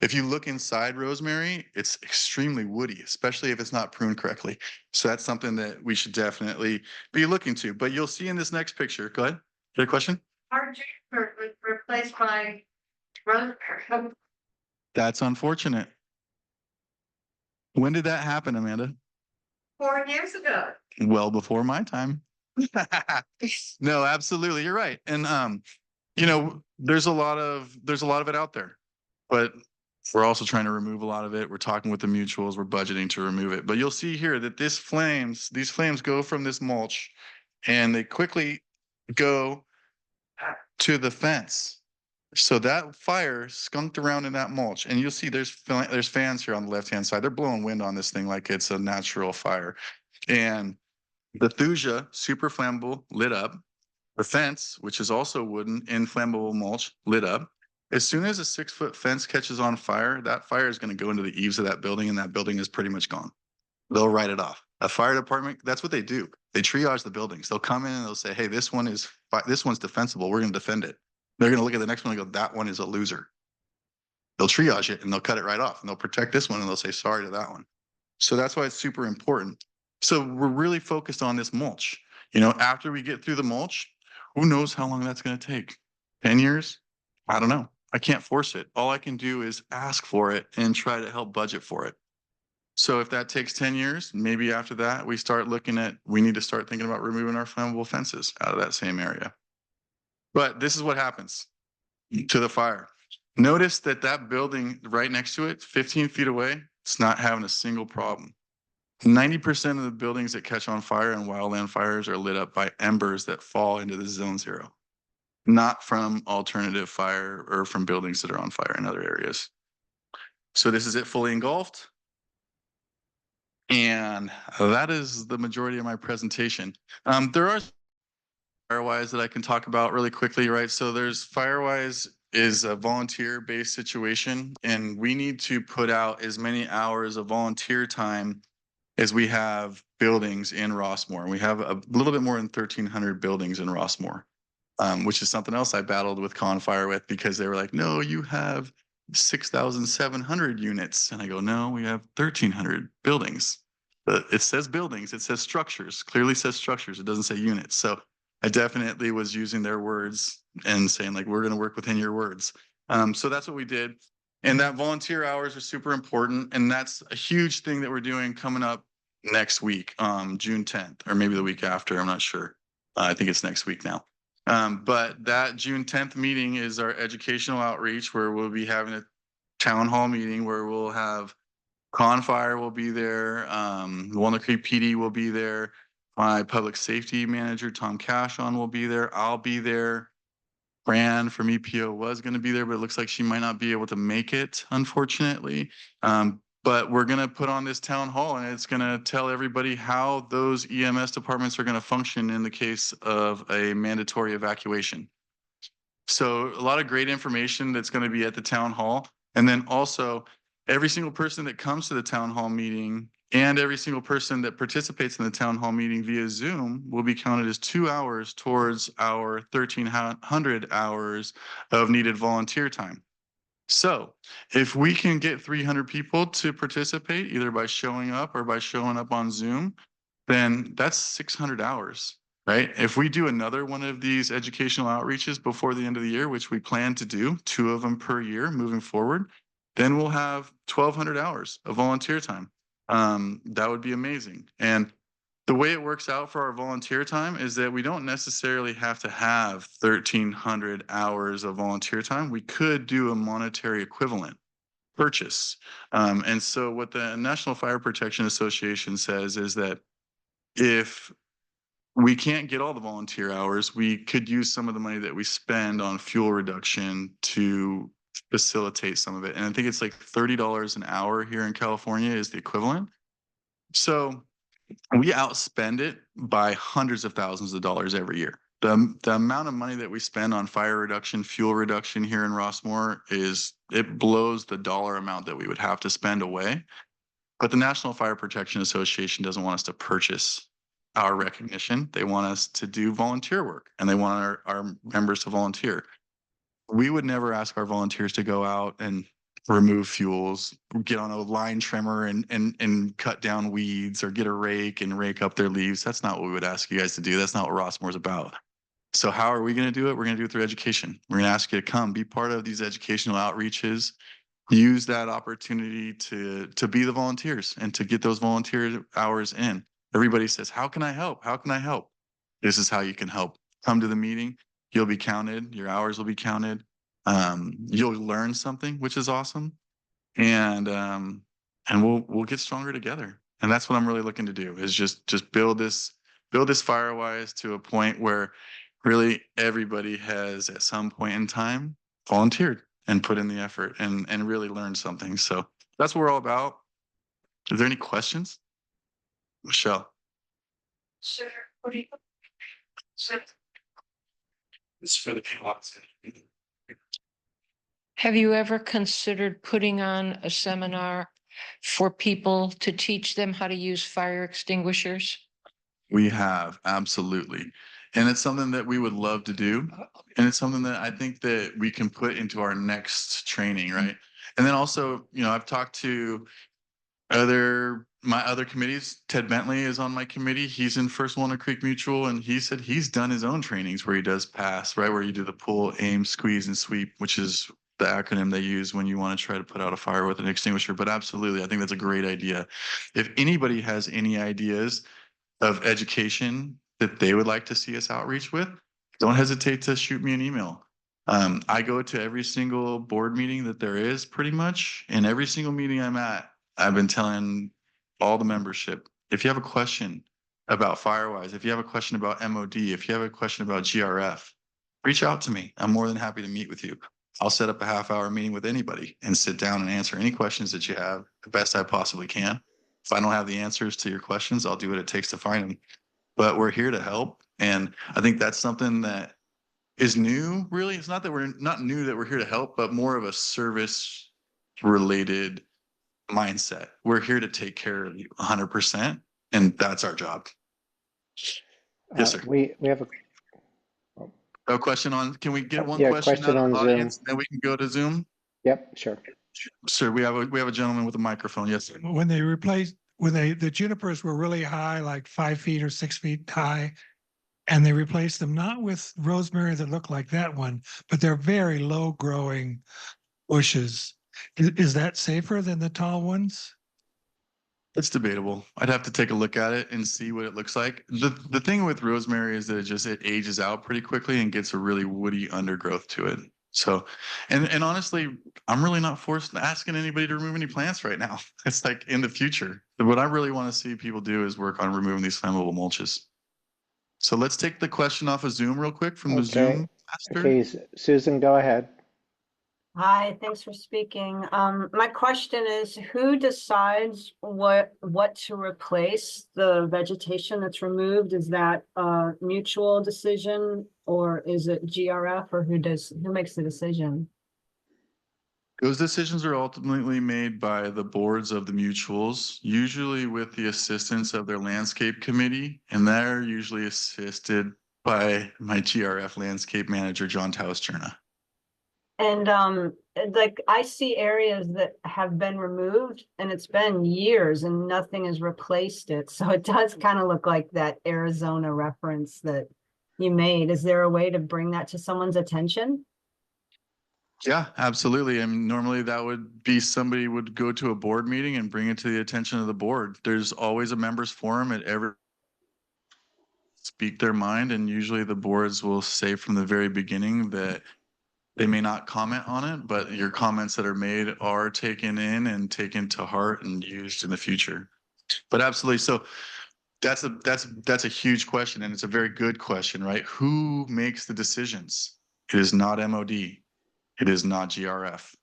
[SPEAKER 5] If you look inside rosemary, it's extremely woody, especially if it's not pruned correctly. So that's something that we should definitely be looking to. But you'll see in this next picture, go ahead. Get a question?
[SPEAKER 3] Our juniper was replaced by rosemary.
[SPEAKER 5] That's unfortunate. When did that happen, Amanda?
[SPEAKER 3] 4 years ago.
[SPEAKER 5] Well before my time. No, absolutely. You're right. And, you know, there's a lot of it out there, but we're also trying to remove a lot of it. We're talking with the mutuals. We're budgeting to remove it, but you'll see here that these flames go from this mulch and they quickly go to the fence. So that fire skunked around in that mulch, and you'll see there's fans here on the left-hand side. They're blowing wind on this thing like it's a natural fire. And the thuja, super flammable, lit up. The fence, which is also wooden, inflammable mulch, lit up. As soon as a 6-foot fence catches on fire, that fire is going to go into the eaves of that building, and that building is pretty much gone. They'll write it off. A fire department, that's what they do. They triage the buildings. They'll come in and they'll say, hey, this one's defensible. We're going to defend it. They're going to look at the next one and go, that one is a loser. They'll triage it and they'll cut it right off, and they'll protect this one and they'll say sorry to that one. So that's why it's super important. So we're really focused on this mulch. You know, after we get through the mulch, who knows how long that's going to take? 10 years? I don't know. I can't force it. All I can do is ask for it and try to help budget for it. So if that takes 10 years, maybe after that, we need to start thinking about removing our flammable fences out of that same area. But this is what happens to the fire. Notice that building right next to it, 15 feet away, it's not having a single problem. 90% of the buildings that catch on fire and wildland fires are lit up by embers that fall into the zone 0, not from alternative fire or from buildings that are on fire in other areas. So this is it fully engulfed. And that is the majority of my presentation. There are Firewise that I can talk about really quickly, right? So there's Firewise is a volunteer-based situation, and we need to put out as many hours of volunteer time as we have buildings in Rossmoor. We have a little bit more than 1,300 buildings in Rossmoor, which is something else I battled with Confire with, because they were like, no, you have 6,700 units. And I go, no, we have 1,300 buildings. But it says buildings, it says structures, clearly says structures. It doesn't say units. So I definitely was using their words and saying, like, we're going to work within your words. So that's what we did. And that volunteer hours are super important. And that's a huge thing that we're doing coming up next week, June 10th, or maybe the week after. I'm not sure. I think it's next week now. But that June 10th meeting is our educational outreach, where we'll be having a town hall meeting where we'll have Confire will be there. Walnut Creek PD will be there. My public safety manager, Tom Cashon, will be there. I'll be there. Fran from EPO was going to be there, but it looks like she might not be able to make it, unfortunately. But we're going to put on this town hall, and it's going to tell everybody how those EMS departments are going to function in the case of a mandatory evacuation. So a lot of great information that's going to be at the town hall. And then also every single person that comes to the town hall meeting and every single person that participates in the town hall meeting via Zoom will be counted as 2 hours towards our 1,300 hours of needed volunteer time. So if we can get 300 people to participate, either by showing up or by showing up on Zoom, then that's 600 hours, right? If we do another one of these educational outreaches before the end of the year, which we plan to do 2 of them per year moving forward, then we'll have 1,200 hours of volunteer time. That would be amazing. And the way it works out for our volunteer time is that we don't necessarily have to have 1,300 hours of volunteer time. We could do a monetary equivalent purchase. And so what the National Fire Protection Association says is that if we can't get all the volunteer hours, we could use some of the money that we spend on fuel reduction to facilitate some of it. And I think it's like $30 an hour here in California is the equivalent. So we outspend it by hundreds of thousands of dollars every year. The amount of money that we spend on fire reduction, fuel reduction here in Rossmoor it blows the dollar amount that we would have to spend away. But the National Fire Protection Association doesn't want us to purchase our recognition. They want us to do volunteer work, and they want our members to volunteer. We would never ask our volunteers to go out and remove fuels, get on a line trimmer and cut down weeds, or get a rake and rake up their leaves. That's not what we would ask you guys to do. That's not what Rossmoor's about. So how are we going to do it? We're going to do it through education. We're going to ask you to come be part of these educational outreaches, use that opportunity to be the volunteers and to get those volunteer hours in. Everybody says, how can I help? How can I help? This is how you can help. Come to the meeting. You'll be counted. Your hours will be counted. You'll learn something, which is awesome. And we'll get stronger together. And that's what I'm really looking to do, is just build this Firewise to a point where really everybody has at some point in time volunteered and put in the effort and really learned something. So that's what we're all about. Is there any questions? Michelle.
[SPEAKER 4] Sure. What do you? Sure.
[SPEAKER 2] It's for the people.
[SPEAKER 7] Have you ever considered putting on a seminar for people to teach them how to use fire extinguishers?
[SPEAKER 5] We have, absolutely. And it's something that we would love to do. And it's something that I think that we can put into our next training, right? And then also, I've talked to my other committees. Ted Bentley is on my committee. He's in First Walnut Creek Mutual, and he said he's done his own trainings where he does pass, right? Where you do the pull, aim, squeeze, and sweep, which is the acronym they use when you want to try to put out a fire with an extinguisher. But absolutely, I think that's a great idea. If anybody has any ideas of education that they would like to see us outreach with, don't hesitate to shoot me an email. I go to every single board meeting that there is pretty much, and every single meeting I'm at, I've been telling all the membership, if you have a question about Firewise, if you have a question about MOD, if you have a question about GRF, reach out to me. I'm more than happy to meet with you. I'll set up a half-hour meeting with anybody and sit down and answer any questions that you have the best I possibly can. If I don't have the answers to your questions, I'll do what it takes to find them. But we're here to help. And I think that's something that is new, really. It's not that we're not new that we're here to help, but more of a service related mindset. We're here to take care of you 100%. And that's our job. Yes, sir.
[SPEAKER 1] We have
[SPEAKER 5] A question on, can we get one
[SPEAKER 1] yeah,
[SPEAKER 5] question
[SPEAKER 1] question
[SPEAKER 5] out of
[SPEAKER 1] on
[SPEAKER 5] the
[SPEAKER 1] Zoom.
[SPEAKER 5] audience? Then we can go to Zoom.
[SPEAKER 1] Yep, sure.
[SPEAKER 5] Sir, we have a gentleman with a microphone. Yes, sir.
[SPEAKER 8] When they replaced, the junipers were really high, like 5 feet or 6 feet high, and they replaced them not with rosemary that look like that one, but they're very low growing bushes. Is that safer than the tall ones?
[SPEAKER 5] It's debatable. I'd have to take a look at it and see what it looks like. The thing with rosemary is that it ages out pretty quickly and gets a really woody undergrowth to it. So, and honestly, I'm really not asking anybody to remove any plants right now. It's like in the future. What I really want to see people do is work on removing these flammable mulches. So let's take the question off of Zoom real quick from the Zoom master.
[SPEAKER 1] Okay, Susan, go ahead.
[SPEAKER 9] Hi, thanks for speaking. My question is, who decides what to replace the vegetation that's removed? Is that a mutual decision, or is it GRF, or who makes the decision?
[SPEAKER 5] Those decisions are ultimately made by the boards of the mutuals, usually with the assistance of their landscape committee, and they're usually assisted by my GRF landscape manager, John Tausterna.
[SPEAKER 9] And like I see areas that have been removed and it's been years and nothing has replaced it. So it does kind of look like that Arizona reference that you made. Is there a way to bring that to someone's attention?
[SPEAKER 5] Yeah, absolutely. I mean, normally that would be somebody would go to a board meeting and bring it to the attention of the board. There's always a members forum at every speak their mind, and usually the boards will say from the very beginning that they may not comment on it, but your comments that are made are taken in and taken to heart and used in the future. But absolutely. So that's a huge question, and it's a very good question, right? Who makes the decisions? It is not MOD. It is not GRF.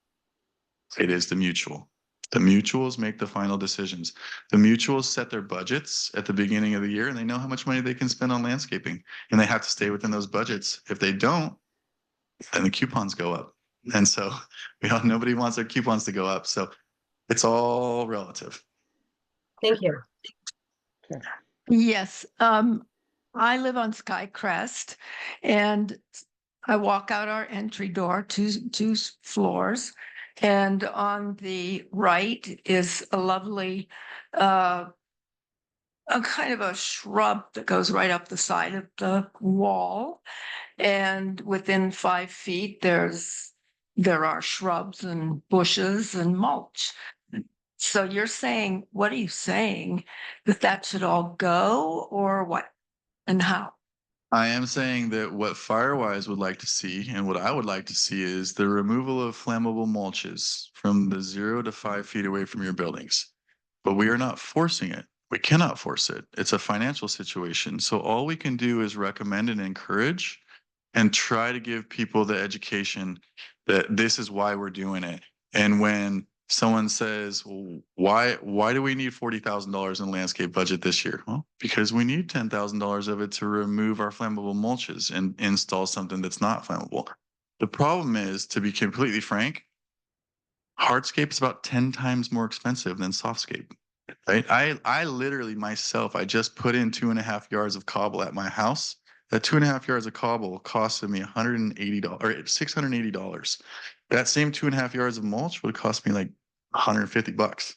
[SPEAKER 5] It is the mutual. The mutuals make the final decisions. The mutuals set their budgets at the beginning of the year, and they know how much money they can spend on landscaping, and they have to stay within those budgets. If they don't, then the coupons go up. And so nobody wants their coupons to go up. So it's all relative.
[SPEAKER 9] Thank you.
[SPEAKER 1] Okay.
[SPEAKER 10] Yes, I live on Skycrest, and I walk out our entry door, two floors, and on the right is a lovely, a kind of a shrub that goes right up the side of the wall. And within 5 feet, there are shrubs and bushes and mulch. So you're saying, what are you saying? That should all go, or what and how?
[SPEAKER 5] I am saying that what Firewise would like to see, and what I would like to see, is the removal of flammable mulches from the 0 to 5 feet away from your buildings. But we are not forcing it. We cannot force it. It's a financial situation. So all we can do is recommend and encourage and try to give people the education that this is why we're doing it. And when someone says, well, why do we need $40,000 in landscape budget this year? Well, because we need $10,000 of it to remove our flammable mulches and install something that's not flammable. The problem is, to be completely frank, hardscape is about 10 times more expensive than softscape. Right? I literally myself, I just put in 2.5 yards of cobble at my house. That 2.5 yards of cobble costed me $180 or $680. That same 2.5 yards of mulch would cost me like $150.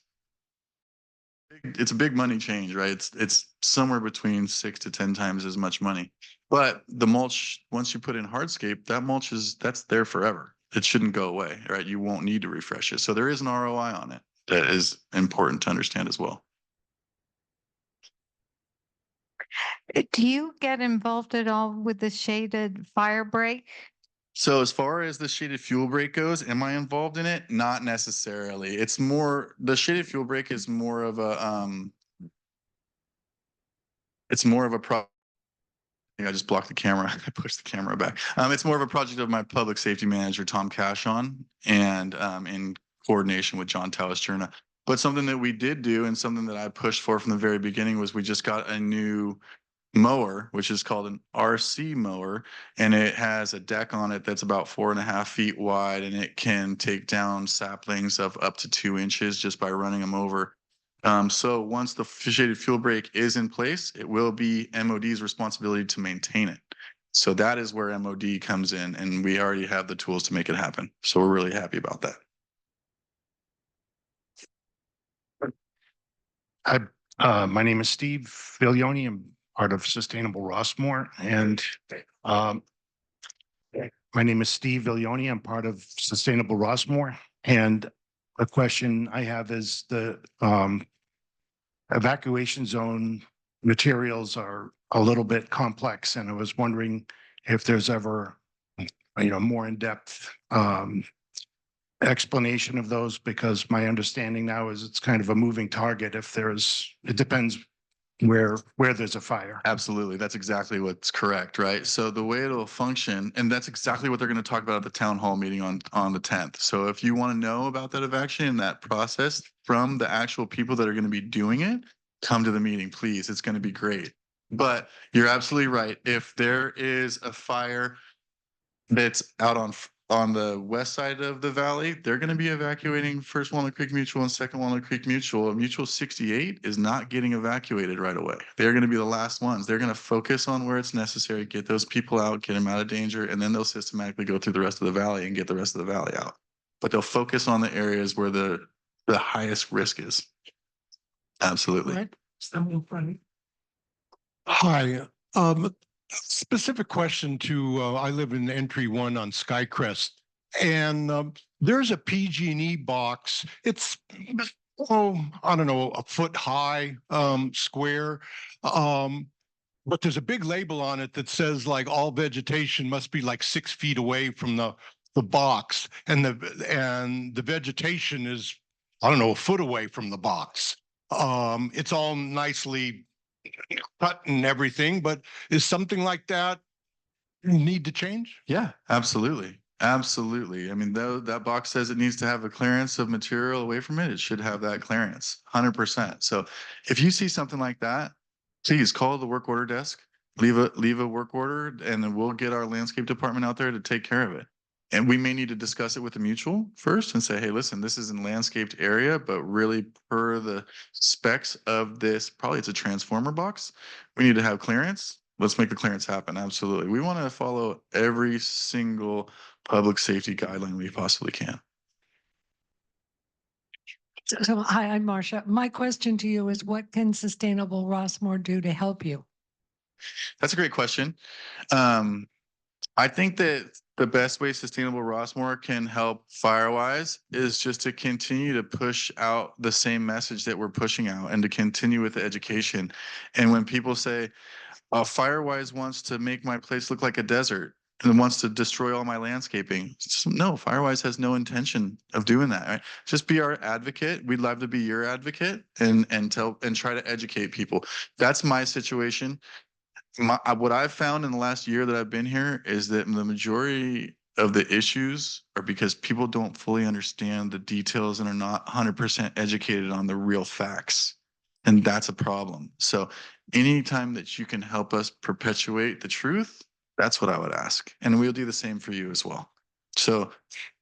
[SPEAKER 5] It's a big money change, right? It's somewhere between 6 to 10 times as much money. But the mulch, once you put in hardscape, that mulch that's there forever. it shouldn't go away, right? You won't need to refresh it. So there is an ROI on it that is important to understand as well.
[SPEAKER 3] Do you get involved at all with the shaded fire break?
[SPEAKER 5] So as far as the shaded fuel break goes, am I involved in it? Not necessarily. It's more, the shaded fuel break is more of a it's more of a I just blocked the camera. I pushed the camera back. It's more of a project of my public safety manager, Tom Cashon, and in coordination with John Talascherna. But something that we did do and something that I pushed for from the very beginning was we just got a new mower, which is called an RC mower, and it has a deck on it that's about 4.5 feet wide, and it can take down saplings of up to 2 inches just by running them over. So once the shaded fuel break is in place, it will be MOD's responsibility to maintain it. So that is where MOD comes in, and we already have the tools to make it happen. So we're really happy about that.
[SPEAKER 11] My name is Steve Viglione. I'm part of Sustainable Rossmoor, and my name is Steve Viglione. I'm part of Sustainable Rossmoor, and a question I have is the evacuation zone materials are a little bit complex, and I was wondering if there's ever, more in-depth explanation of those, because my understanding now is it's kind of a moving target. It depends where there's a fire.
[SPEAKER 5] Absolutely. That's exactly what's correct, right? So the way it'll function, and that's exactly what they're going to talk about at the town hall meeting on the 10th. So if you want to know about that evacuation and that process from the actual people that are going to be doing it, come to the meeting, please. It's going to be great. But you're absolutely right. If there is a fire that's out on the west side of the valley, they're going to be evacuating first Walnut Creek Mutual and second Walnut Creek Mutual. Mutual 68 is not getting evacuated right away. They're going to be the last ones. They're going to focus on where it's necessary, get those people out, get them out of danger, and then they'll systematically go through the rest of the valley and get the rest of the valley out. But they'll focus on the areas where the highest risk is. Absolutely.
[SPEAKER 11] Right.
[SPEAKER 12] Hi, specific question to, I live in entry 1 on Skycrest, and there's a PG&E box. It's, I don't know, a foot high, square. But there's a big label on it that says like all vegetation must be like 6 feet away from the box, and the vegetation is, I don't know, a foot away from the box. It's all nicely cut and everything, but is something like that need to change?
[SPEAKER 5] Yeah, absolutely. Absolutely. I mean, though that box says it needs to have a clearance of material away from it, it should have that clearance 100%. So if you see something like that, please call the work order desk, leave a work order, and then we'll get our landscape department out there to take care of it. And we may need to discuss it with the mutual first and say, hey, listen, this is in landscaped area, but really per the specs of this, probably it's a transformer box. We need to have clearance. Let's make the clearance happen. Absolutely. We want to follow every single public safety guideline we possibly can.
[SPEAKER 10] So hi, I'm Marcia. My question to you is, what can Sustainable Rossmoor do to help you?
[SPEAKER 5] That's a great question. I think that the best way Sustainable Rossmoor can help Firewise is just to continue to push out the same message that we're pushing out and to continue with the education. And when people say, Firewise wants to make my place look like a desert and wants to destroy all my landscaping. No, Firewise has no intention of doing that. Right? Just be our advocate. We'd love to be your advocate and try to educate people. That's my situation. What I've found in the last year that I've been here is that the majority of the issues are because people don't fully understand the details and are not 100% educated on the real facts. And that's a problem. So anytime that you can help us perpetuate the truth, that's what I would ask. And we'll do the same for you as well. So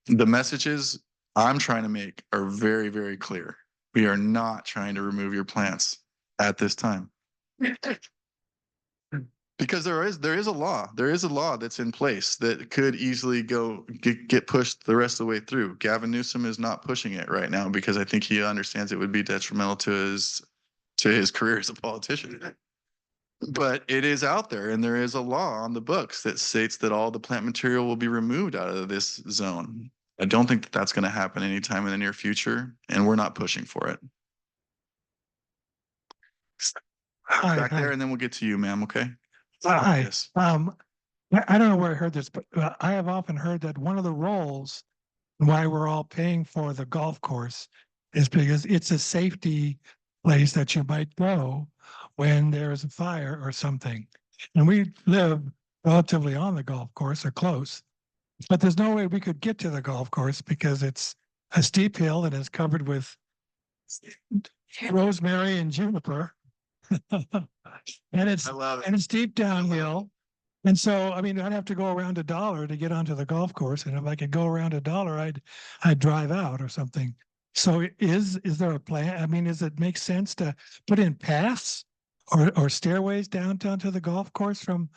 [SPEAKER 5] the messages I'm trying to make are very, very clear. We are not trying to remove your plants at this time. Because there is a law that's in place that could easily get pushed the rest of the way through. Gavin Newsom is not pushing it right now because I think he understands it would be detrimental to his career as a politician. But it is out there, and there is a law on the books that states that all the plant material will be removed out of this zone. I don't think that that's going to happen anytime in the near future, and we're not pushing for it.
[SPEAKER 8] Hi,
[SPEAKER 5] Back there,
[SPEAKER 8] hi.
[SPEAKER 5] and then we'll get to you, ma'am. Okay.
[SPEAKER 8] Hi.
[SPEAKER 5] Yes.
[SPEAKER 8] I don't know where I heard this, but I have often heard that one of the roles why we're all paying for the golf course is because it's a safety place that you might go when there's a fire or something. And we live relatively on the golf course or close, but there's no way we could get to the golf course because it's a steep hill and it's covered with rosemary and juniper. And it's
[SPEAKER 5] I love it.
[SPEAKER 8] and it's deep downhill. And so, I mean, I'd have to go around $1 to get onto the golf course. And if I could go around $1, I'd drive out or something. So is there a plan? I mean, does it make sense to put in paths or stairways downtown to the golf course from?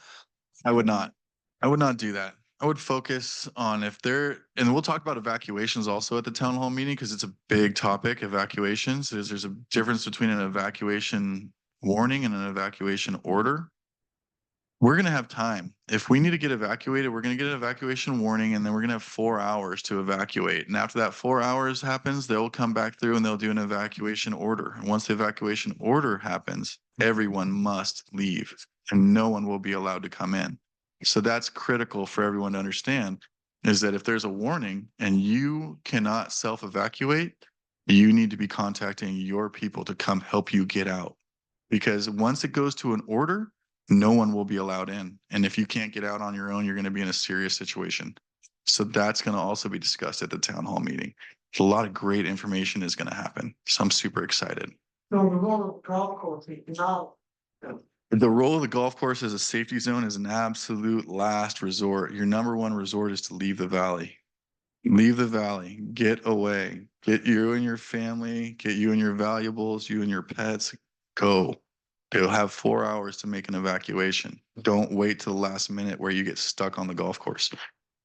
[SPEAKER 5] I would not. I would not do that. I would focus on if there, and we'll talk about evacuations also at the town hall meeting because it's a big topic. Evacuations is there's a difference between an evacuation warning and an evacuation order. We're going to have time. If we need to get evacuated, we're going to get an evacuation warning, and then we're going to have 4 hours to evacuate. And after that 4 hours happens, they'll come back through and they'll do an evacuation order. And once the evacuation order happens, everyone must leave and no one will be allowed to come in. So that's critical for everyone to understand, is that if there's a warning and you cannot self-evacuate, you need to be contacting your people to come help you get out. Because once it goes to an order, no one will be allowed in. And if you can't get out on your own, you're going to be in a serious situation. So that's going to also be discussed at the town hall meeting. A lot of great information is going to happen. So I'm super excited.
[SPEAKER 4] So the role of golf course is all.
[SPEAKER 5] The role of the golf course as a safety zone is an absolute last resort. Your number one resort is to leave the valley. Leave the valley, get away, get you and your family, get you and your valuables, you and your pets, go. You'll have 4 hours to make an evacuation. Don't wait till the last minute where you get stuck on the golf course.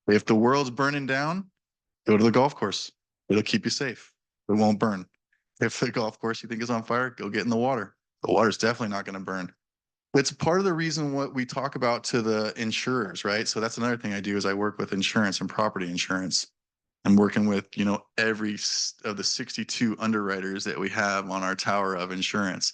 [SPEAKER 5] If the world's burning down, go to the golf course. It'll keep you safe. It won't burn. If the golf course you think is on fire, go get in the water. The water's definitely not going to burn. It's part of the reason what we talk about to the insurers, right? So that's another thing I do is I work with insurance and property insurance. I'm working with, every of the 62 underwriters that we have on our tower of insurance.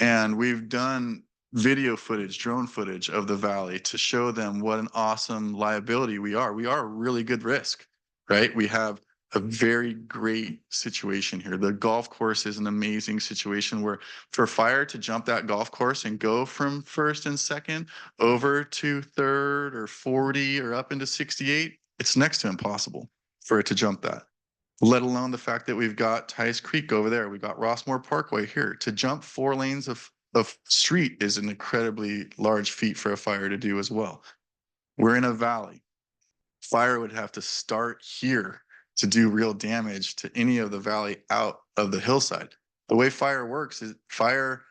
[SPEAKER 5] And we've done video footage, drone footage of the valley to show them what an awesome liability we are. We are a really good risk, right? We have a very great situation here. The golf course is an amazing situation where for fire to jump that golf course and go from first and second over to third or 40 or up into 68, it's next to impossible for it to jump that. Let alone the fact that we've got Tice Creek over there. We've got Rossmoor Parkway here. To jump 4 lanes of street is an incredibly large feat for a fire to do as well. We're in a valley. Fire would have to start here to do real damage to any of the valley out of the hillside. The way fire works is fire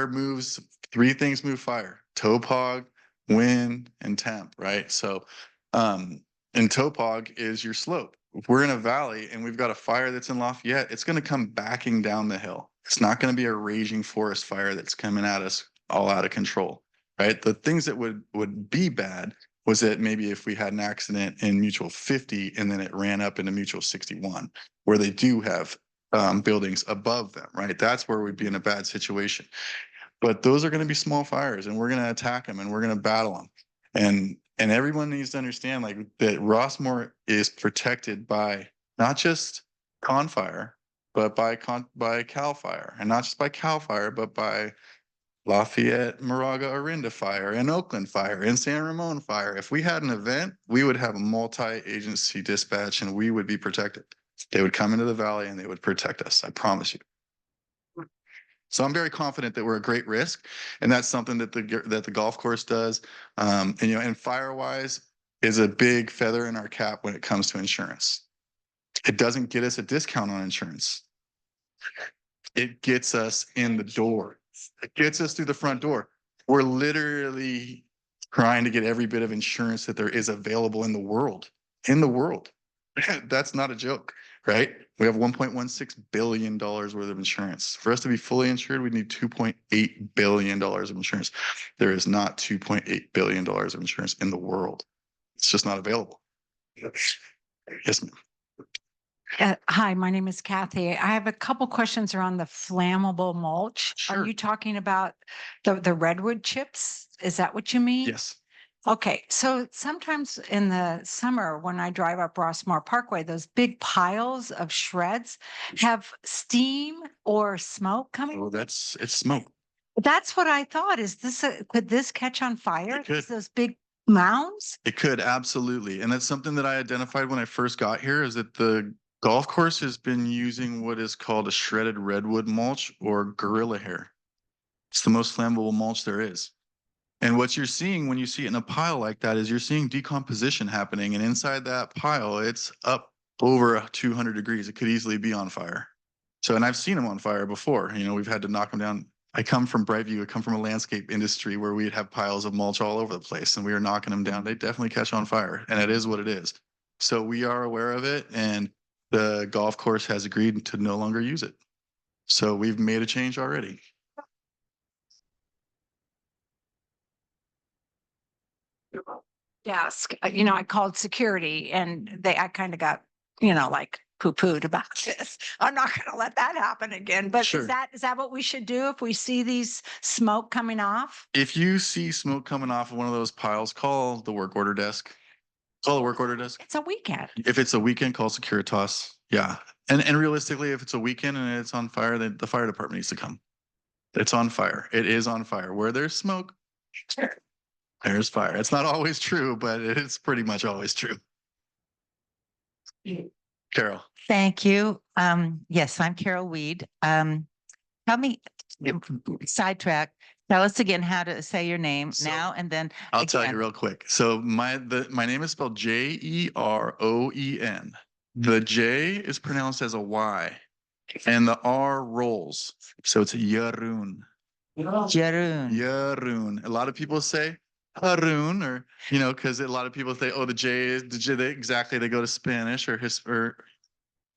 [SPEAKER 5] moves, 3 things move fire: topog, wind, and temp, right? So, and topog is your slope. If we're in a valley and we've got a fire that's in Lafayette, it's going to come backing down the hill. It's not going to be a raging forest fire that's coming at us all out of control, right? The things that would be bad was that maybe if we had an accident in Mutual 50 and then it ran up into Mutual 61, where they do have buildings above them, right? That's where we'd be in a bad situation. But those are going to be small fires, and we're going to attack them and we're going to battle them. And everyone needs to understand that Rossmoor is protected by not just Con Fire, but by Cal Fire, and not just by Cal Fire, but by Lafayette, Moraga, Orinda Fire, and Oakland Fire, and San Ramon Fire. If we had an event, we would have a multi-agency dispatch, and we would be protected. They would come into the valley and they would protect us. I promise you. So I'm very confident that we're a great risk, and that's something that the golf course does. And Firewise is a big feather in our cap when it comes to insurance. It doesn't get us a discount on insurance. It gets us in the door. It gets us through the front door. We're literally trying to get every bit of insurance that there is available in the world. That's not a joke. right? We have $1.16 billion worth of insurance. For us to be fully insured, we need $2.8 billion of insurance. There is not $2.8 billion of insurance in the world. It's just not available. Yes, ma'am.
[SPEAKER 13] Hi, my name is Kathy. I have a couple questions around the flammable mulch.
[SPEAKER 5] Sure.
[SPEAKER 13] Are you talking about the redwood chips? Is that what you mean?
[SPEAKER 5] Yes.
[SPEAKER 13] Okay, so sometimes in the summer when I drive up Rossmoor Parkway, those big piles of shreds have steam or smoke coming.
[SPEAKER 5] Oh, it's smoke.
[SPEAKER 13] That's what I thought. Is this could this catch on fire?
[SPEAKER 5] It could.
[SPEAKER 13] Those big mounds?
[SPEAKER 5] It could, absolutely. And that's something that I identified when I first got here, is that the golf course has been using what is called a shredded redwood mulch or gorilla hair. It's the most flammable mulch there is. And what you're seeing when you see it in a pile like that is you're seeing decomposition happening. And inside that pile, it's up over 200 degrees. It could easily be on fire. So, and I've seen them on fire before. You know, we've had to knock them down. I come from Brightview. I come from a landscape industry where we'd have piles of mulch all over the place and we were knocking them down. They definitely catch on fire, and it is what it is. So we are aware of it, and the golf course has agreed to no longer use it. So we've made a change already.
[SPEAKER 13] Desk. I called security and I kind of got, like poo-pooed about this. I'm not going to let that happen again. But
[SPEAKER 5] Sure.
[SPEAKER 13] is that what we should do if we see these smoke coming off?
[SPEAKER 5] If you see smoke coming off of one of those piles, call the work order desk. Call the work order desk.
[SPEAKER 13] It's a weekend.
[SPEAKER 5] If it's a weekend, call Securitas. Yeah. And realistically, if it's a weekend and it's on fire, then the fire department needs to come. It's on fire. It is on fire. Where there's smoke, there's fire. It's not always true, but it's pretty much always true. Carol.
[SPEAKER 14] Thank you. Yes, I'm Carol Weed. Tell me, sidetrack, tell us again how to say your name now and then.
[SPEAKER 5] I'll tell
[SPEAKER 14] again.
[SPEAKER 5] you real quick. So my name is spelled Jeroen. The J is pronounced as a Y, and the R rolls. So it's Jeroen.
[SPEAKER 14] Jeroen.
[SPEAKER 5] Jeroen. A lot of people say Haroon, or because a lot of people say, oh, the J is the J. Exactly, they go to Spanish or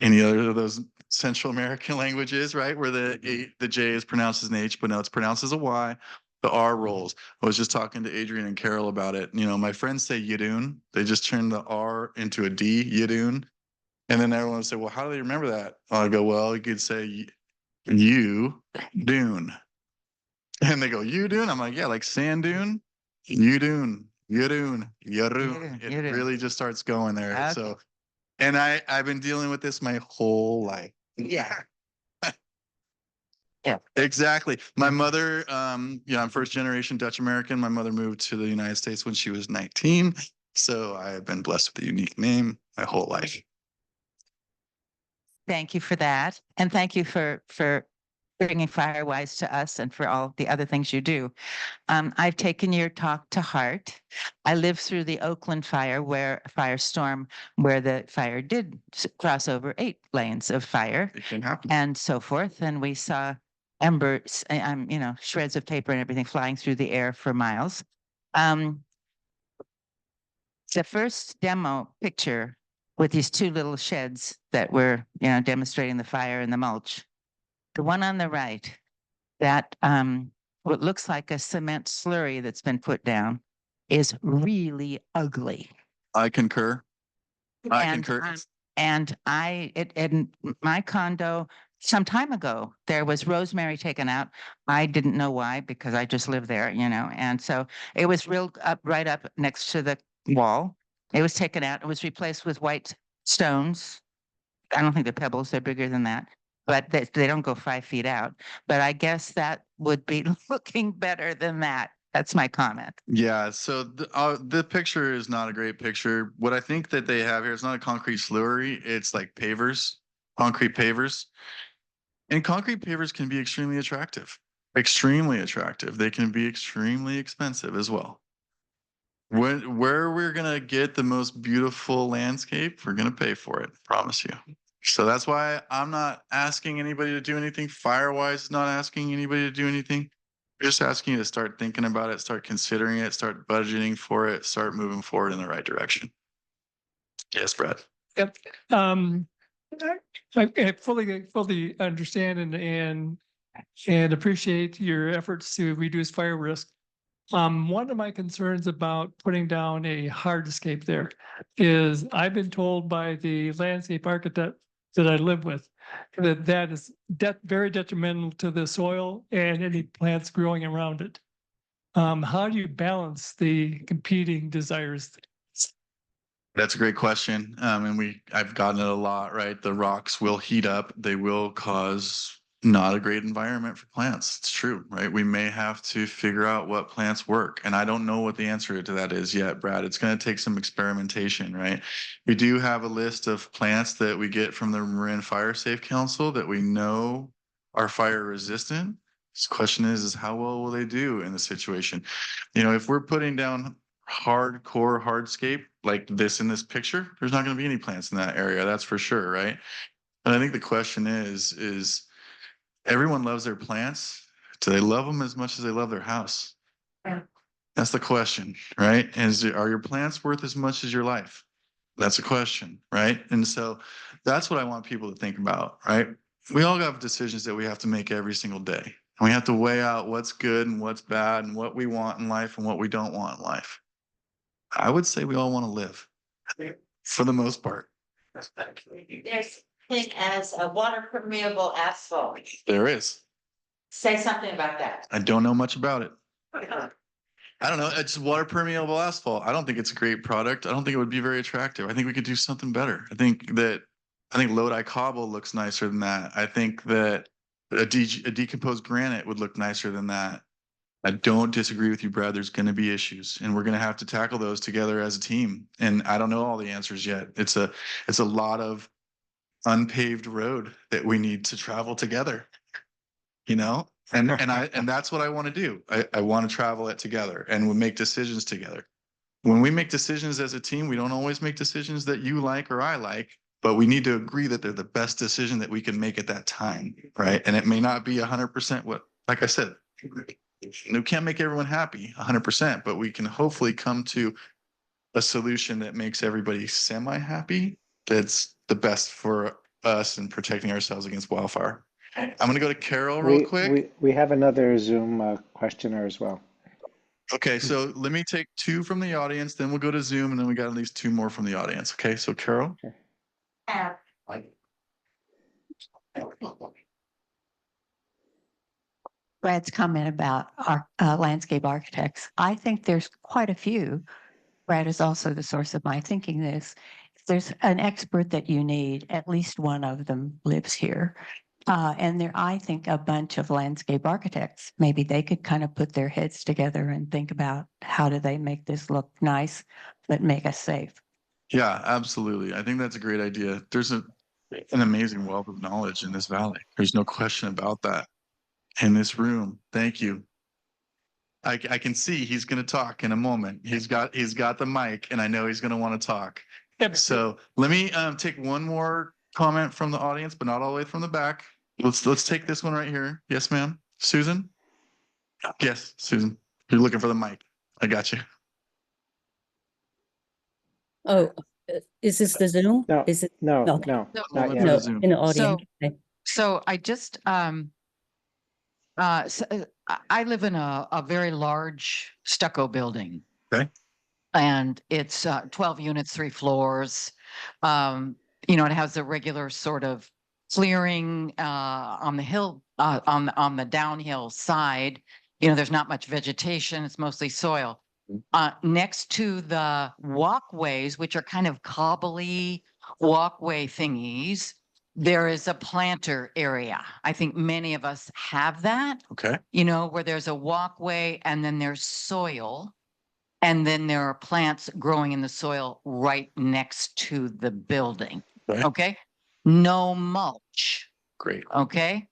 [SPEAKER 5] any other of those Central American languages, right? Where the J is pronounced as an H, but no, it's pronounced as a Y. The R rolls. I was just talking to Adrian and Carol about it. My friends say Yedoon. They just turned the R into a D, Yedoon. And then everyone would say, well, how do they remember that? I go, well, you could say you dune. And they go, you dune? I'm like, yeah, like sand dune, you dune, Yedoon, Yeroon. It really just starts going there.
[SPEAKER 14] Okay.
[SPEAKER 5] So, and I've been dealing with this my whole life.
[SPEAKER 14] Yeah. Yeah.
[SPEAKER 5] Exactly. My mother, I'm first generation Dutch American. My mother moved to the United States when she was 19. So I have been blessed with a unique name my whole life.
[SPEAKER 14] Thank you for that. And thank you for bringing Firewise to us and for all the other things you do. I've taken your talk to heart. I lived through the Oakland firestorm where the fire did cross over 8 lanes of fire.
[SPEAKER 5] It can happen.
[SPEAKER 14] And so forth. And we saw embers, shreds of paper and everything flying through the air for miles. The first demo picture with these 2 little sheds that were, demonstrating the fire and the mulch. The one on the right, that what looks like a cement slurry that's been put down is really ugly.
[SPEAKER 5] I concur.
[SPEAKER 14] And in my condo some time ago, there was rosemary taken out. I didn't know why, because I just lived there, and so it was right up next to the wall. It was taken out. It was replaced with white stones. I don't think the pebbles, they're bigger than that, but they don't go 5 feet out. But I guess that would be looking better than that. That's my comment.
[SPEAKER 5] Yeah, so the picture is not a great picture. What I think that they have here, it's not a concrete slurry, it's like pavers, concrete pavers. And concrete pavers can be extremely attractive. Extremely attractive. They can be extremely expensive as well. Where we're gonna get the most beautiful landscape, we're gonna pay for it, promise you. So that's why I'm not asking anybody to do anything. Firewise is not asking anybody to do anything. We're just asking you to start thinking about it, start considering it, start budgeting for it, start moving forward in the right direction. Yes, Brad.
[SPEAKER 8] Yep.
[SPEAKER 15] I fully understand and appreciate your efforts to reduce fire risk. One of my concerns about putting down a hardscape there is I've been told by the landscape architect that I live with that that is very detrimental to the soil and any plants growing around it. How do you balance the competing desires?
[SPEAKER 5] That's a great question. And I've gotten it a lot, right? The rocks will heat up. They will cause not a great environment for plants. It's true, right? We may have to figure out what plants work. And I don't know what the answer to that is yet, Brad. It's going to take some experimentation, right? We do have a list of plants that we get from the Marin Fire Safe Council that we know are fire resistant. The question is how well will they do in the situation? If we're putting down hardcore hardscape like this in this picture, there's not going to be any plants in that area. That's for sure, right? And I think the question is everyone loves their plants. Do they love them as much as they love their house? Yeah. That's the question, right? Are your plants worth as much as your life? That's a question, right? And so that's what I want people to think about, right? We all have decisions that we have to make every single day. And we have to weigh out what's good and what's bad and what we want in life and what we don't want in life. I would say we all want to live for the most part.
[SPEAKER 16] There's thing as a water permeable asphalt.
[SPEAKER 5] There is.
[SPEAKER 16] Say something about that.
[SPEAKER 5] I don't know much about it. I don't know. It's water permeable asphalt. I don't think it's a great product. I don't think it would be very attractive. I think we could do something better. I think Lodi cobble looks nicer than that. I think that a decomposed granite would look nicer than that. I don't disagree with you, Brad. There's going to be issues, and we're going to have to tackle those together as a team. And I don't know all the answers yet. It's a lot of unpaved road that we need to travel together. And that's what I want to do. I want to travel it together, and we make decisions together. When we make decisions as a team, we don't always make decisions that you like or I like, but we need to agree that they're the best decision that we can make at that time, right? And it may not be 100% what, like I said, we can't make everyone happy 100%, but we can hopefully come to a solution that makes everybody semi-happy. That's the best for us in protecting ourselves against wildfire. I'm going to go to Carol real quick.
[SPEAKER 1] We have another Zoom questioner as well.
[SPEAKER 5] Okay, so let me take 2 from the audience, then we'll go to Zoom, and then we got at least 2 more from the audience. Okay, so Carol.
[SPEAKER 13] Okay. Brad's comment about our landscape architects. I think there's quite a few. Brad is also the source of my thinking this. If there's an expert that you need, at least one of them lives here. And I think a bunch of landscape architects, maybe they could kind of put their heads together and think about how do they make this look nice, but make us safe.
[SPEAKER 5] Yeah, absolutely. I think that's a great idea. There's an amazing wealth of knowledge in this valley. There's no question about that. In this room. Thank you. I can see he's going to talk in a moment. He's got the mic, and I know he's going to want to talk. Yep. So let me take one more comment from the audience, but not all the way from the back. Let's take this one right here. Yes, ma'am. Susan? Yes, Susan. You're looking for the mic. I got you.
[SPEAKER 17] Oh, is this the Zoom?
[SPEAKER 1] No,
[SPEAKER 17] Is it?
[SPEAKER 1] no,
[SPEAKER 17] Okay.
[SPEAKER 1] not
[SPEAKER 5] No,
[SPEAKER 1] yet.
[SPEAKER 17] No,
[SPEAKER 5] Zoom.
[SPEAKER 17] in the audience. Okay.
[SPEAKER 14] So I just, I live in a very large stucco building.
[SPEAKER 5] Okay.
[SPEAKER 14] And it's 12 units, 3 floors. It has a regular sort of clearing on the hill, on the downhill side. There's not much vegetation. It's mostly soil. Next to the walkways, which are kind of cobbly walkway thingies, there is a planter area. I think many of us have that.
[SPEAKER 5] Okay.
[SPEAKER 14] Where there's a walkway and then there's soil. And then there are plants growing in the soil right next to the building. Okay. No mulch.
[SPEAKER 5] Great.
[SPEAKER 14] Okay.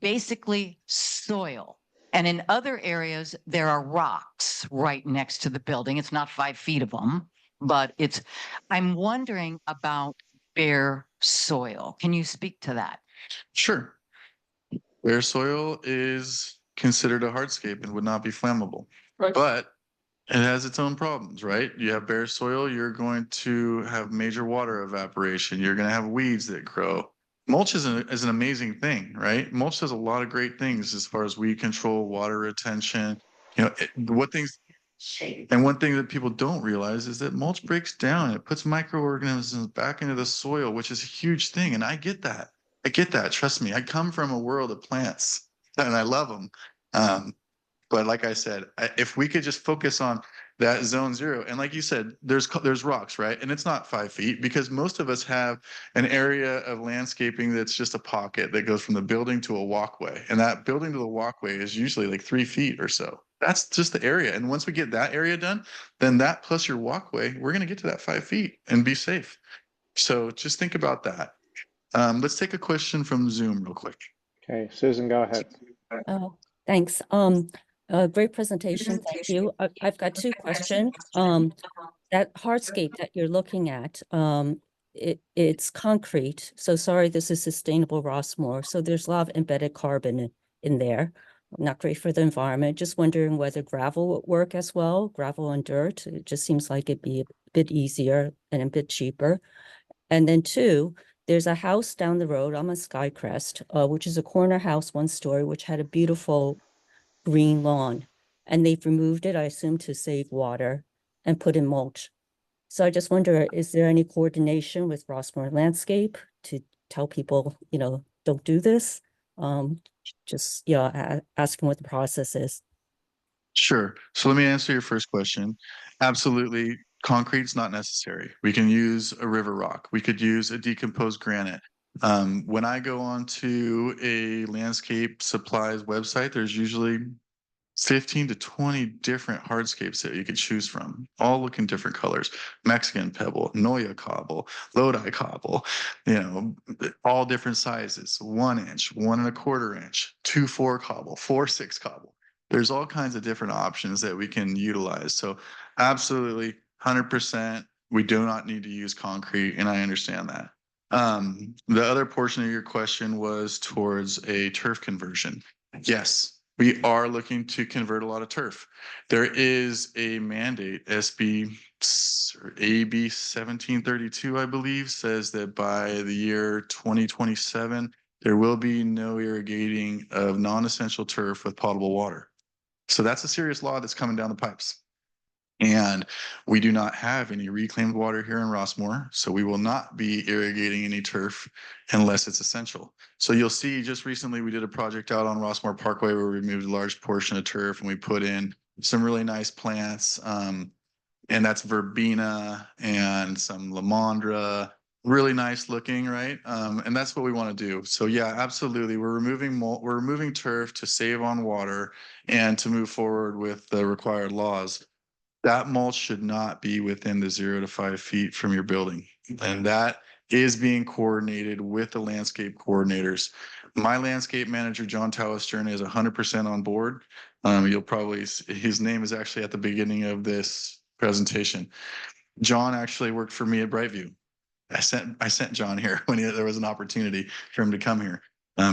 [SPEAKER 14] Basically soil. And in other areas, there are rocks right next to the building. It's not 5 feet of them, but I'm wondering about bare soil. Can you speak to that?
[SPEAKER 5] Sure. Bare soil is considered a hardscape and would not be flammable. Right. But It has its own problems, right? You have bare soil, you're going to have major water evaporation. You're going to have weeds that grow. Mulch is an amazing thing, right? Mulch does a lot of great things as far as weed control, water retention. What things, and one thing that people don't realize is that mulch breaks down. It puts microorganisms back into the soil, which is a huge thing. And I get that. I get that. Trust me. I come from a world of plants and I love them. But like I said, if we could just focus on that zone zero, and like you said, there's rocks, right? And it's not 5 feet because most of us have an area of landscaping that's just a pocket that goes from the building to a walkway. And that building to the walkway is usually like 3 feet or so. That's just the area. And once we get that area done, then that plus your walkway, we're going to get to that 5 feet and be safe. So just think about that. Let's take a question from Zoom real quick.
[SPEAKER 1] Okay, Susan, go ahead.
[SPEAKER 17] Oh, thanks. Great presentation. Thank you. I've got two questions. That hardscape that you're looking at, it's concrete. So sorry, this is sustainable Rossmoor. So there's a lot of embedded carbon in there. Not great for the environment. Just wondering whether gravel would work as well, gravel and dirt. It just seems like it'd be a bit easier and a bit cheaper. And then two, there's a house down the road on Skycrest, which is a corner house, 1 story, which had a beautiful green lawn. And they've removed it, I assume, to save water and put in mulch. So I just wonder, is there any coordination with Rossmoor Landscape to tell people, don't do this? Just, asking what the process is.
[SPEAKER 5] Sure. So let me answer your first question. Absolutely. Concrete's not necessary. We can use a river rock. We could use a decomposed granite. When I go onto a landscape supplies website, there's usually 15 to 20 different hardscapes that you could choose from, all look in different colors. Mexican pebble, Noya cobble, Lodi cobble, all different sizes, 1 inch, 1 1/4 inch, 2-4 cobble, 4-6 cobble. There's all kinds of different options that we can utilize. So absolutely 100%, we do not need to use concrete. And I understand that. The other portion of your question was towards a turf conversion. Yes, we are looking to convert a lot of turf. There is a mandate, AB 1732, I believe, says that by the year 2027, there will be no irrigating of non-essential turf with potable water. So that's a serious law that's coming down the pipes. And we do not have any reclaimed water here in Rossmoor, so we will not be irrigating any turf unless it's essential. So you'll see just recently we did a project out on Rossmoor Parkway where we removed a large portion of turf and we put in some really nice plants. And that's verbena and some lamandra, really nice looking, right? And that's what we want to do. So yeah, absolutely. We're removing turf to save on water and to move forward with the required laws. That mulch should not be within the 0 to 5 feet from your building. And that is being coordinated with the landscape coordinators. My landscape manager, John Talistern, is 100% on board. You'll probably, his name is actually at the beginning of this presentation. John actually worked for me at Brightview. I sent John here when there was an opportunity for him to come here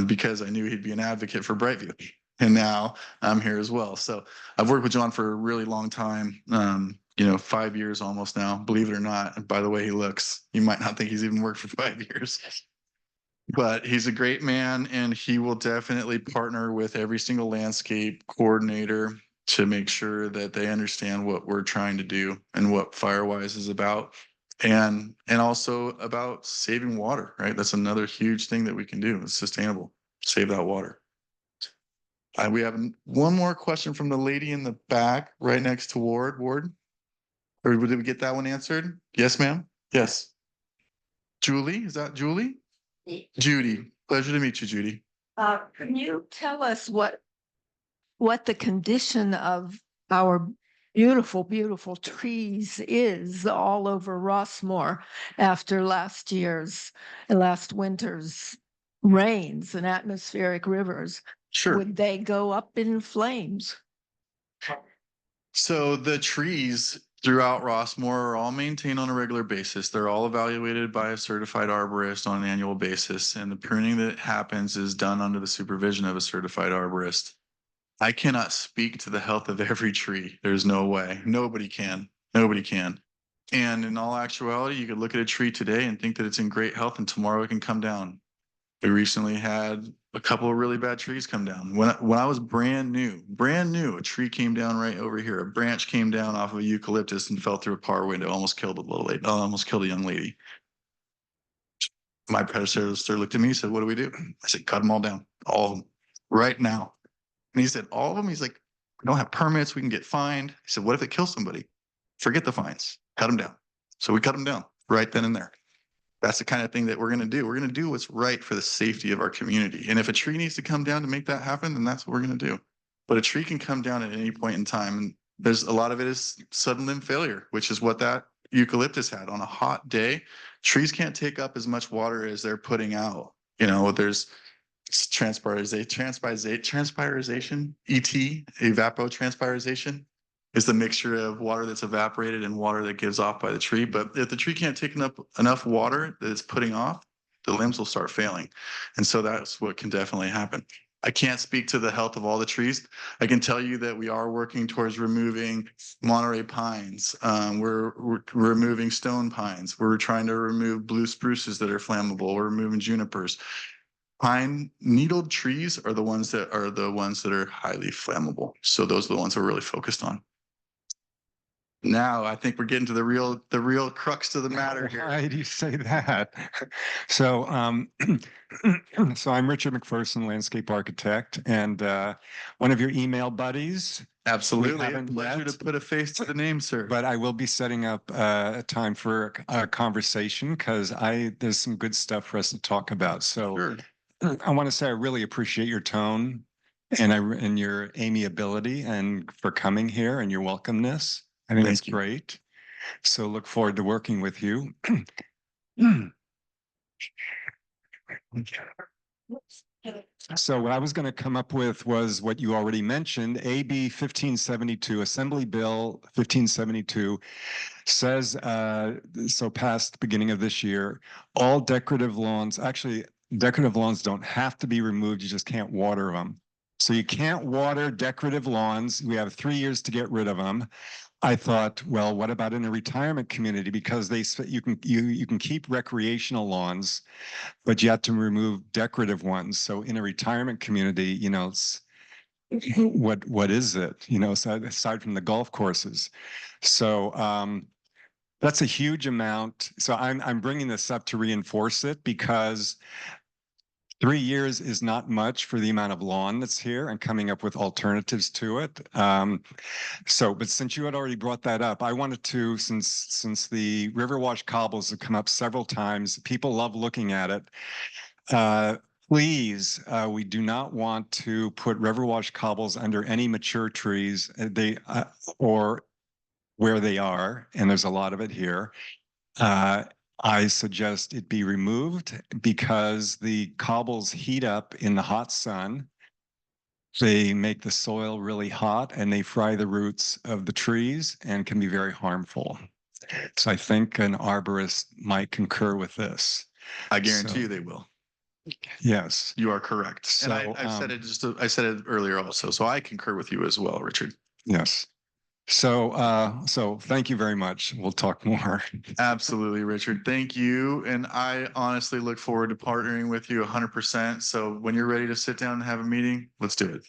[SPEAKER 5] because I knew he'd be an advocate for Brightview. And now I'm here as well. So I've worked with John for a really long time, 5 years almost now, believe it or not. And by the way he looks, you might not think he's even worked for 5 years. But he's a great man, and he will definitely partner with every single landscape coordinator to make sure that they understand what we're trying to do and what Firewise is about. And also about saving water, right? That's another huge thing that we can do. It's sustainable, save that water. We have one more question from the lady in the back, right next to Ward. Ward, or did we get that one answered? Yes, ma'am. Yes. Julie, is that Julie? Judy, pleasure to meet you, Judy.
[SPEAKER 10] Can you tell us what the condition of our beautiful, beautiful trees is all over Rossmoor after last winter's rains and atmospheric rivers?
[SPEAKER 5] Sure.
[SPEAKER 10] Would they go up in flames?
[SPEAKER 5] So the trees throughout Rossmoor are all maintained on a regular basis. They're all evaluated by a certified arborist on an annual basis. And the pruning that happens is done under the supervision of a certified arborist. I cannot speak to the health of every tree. There's no way. Nobody can. Nobody can. And in all actuality, you could look at a tree today and think that it's in great health, and tomorrow it can come down. We recently had a couple of really bad trees come down. When I was brand new, a tree came down right over here. A branch came down off of a eucalyptus and fell through a car window, almost killed a little lady, almost killed a young lady. My predecessor looked at me and said, "What do we do?" I said, "Cut them all down, all of them, right now." And he said, "All of them?" He's like, "We don't have permits. We can get fined." I said, "What if it kills somebody?" Forget the fines. Cut them down. So we cut them down right then and there. That's the kind of thing that we're going to do. We're going to do what's right for the safety of our community. And if a tree needs to come down to make that happen, then that's what we're going to do. But a tree can come down at any point in time. And there's a lot of it is sudden limb failure, which is what that eucalyptus had on a hot day. Trees can't take up as much water as they're putting out. You know, there's transpiration, evapotranspiration is the mixture of water that's evaporated and water that gives off by the tree. But if the tree can't take up enough water that it's putting off, the limbs will start failing. And so that's what can definitely happen. I can't speak to the health of all the trees. I can tell you that we are working towards removing Monterey pines. We're removing stone pines. We're trying to remove blue spruces that are flammable. We're removing junipers. Pine needled trees are the ones that are highly flammable. So those are the ones we're really focused on. Now I think we're getting to the real crux of the matter here.
[SPEAKER 18] Why do you say that? So, so I'm Richard McPherson, landscape architect, and one of your email buddies.
[SPEAKER 5] Absolutely,
[SPEAKER 18] haven't
[SPEAKER 5] pleasure
[SPEAKER 18] met,
[SPEAKER 5] to put a face to the name, sir.
[SPEAKER 18] But I will be setting up a time for a conversation because there's some good stuff for us to talk about. So
[SPEAKER 5] Sure.
[SPEAKER 18] I want to say I really appreciate your tone and your amiability and for coming here and your welcomeness. I think it's great. So look forward to working with you. So what I was going to come up with was what you already mentioned. AB 1572, Assembly Bill 1572 says, so passed beginning of this year, all decorative lawns, actually decorative lawns don't have to be removed. You just can't water them. So you can't water decorative lawns. We have 3 years to get rid of them. I thought, well, what about in a retirement community? Because you can keep recreational lawns, but you have to remove decorative ones. So in a retirement community, you know, it's, what is it? You know, so aside from the golf courses, so that's a huge amount. So I'm bringing this up to reinforce it because 3 years is not much for the amount of lawn that's here and coming up with alternatives to it. But since you had already brought that up, I wanted to, since the Riverwash cobbles have come up several times, people love looking at it. Please, we do not want to put Riverwash cobbles under any mature trees. Or where they are, and there's a lot of it here. I suggest it be removed because the cobbles heat up in the hot sun. They make the soil really hot and they fry the roots of the trees and can be very harmful. So I think an arborist might concur with this.
[SPEAKER 5] I guarantee you they will.
[SPEAKER 18] Yes.
[SPEAKER 5] You are correct.
[SPEAKER 18] So,
[SPEAKER 5] and I said it earlier also. So I concur with you as well, Richard.
[SPEAKER 18] Yes. So thank you very much. We'll talk more.
[SPEAKER 5] Absolutely, Richard. Thank you. And I honestly look forward to partnering with you 100%. So when you're ready to sit down and have a meeting, let's do it.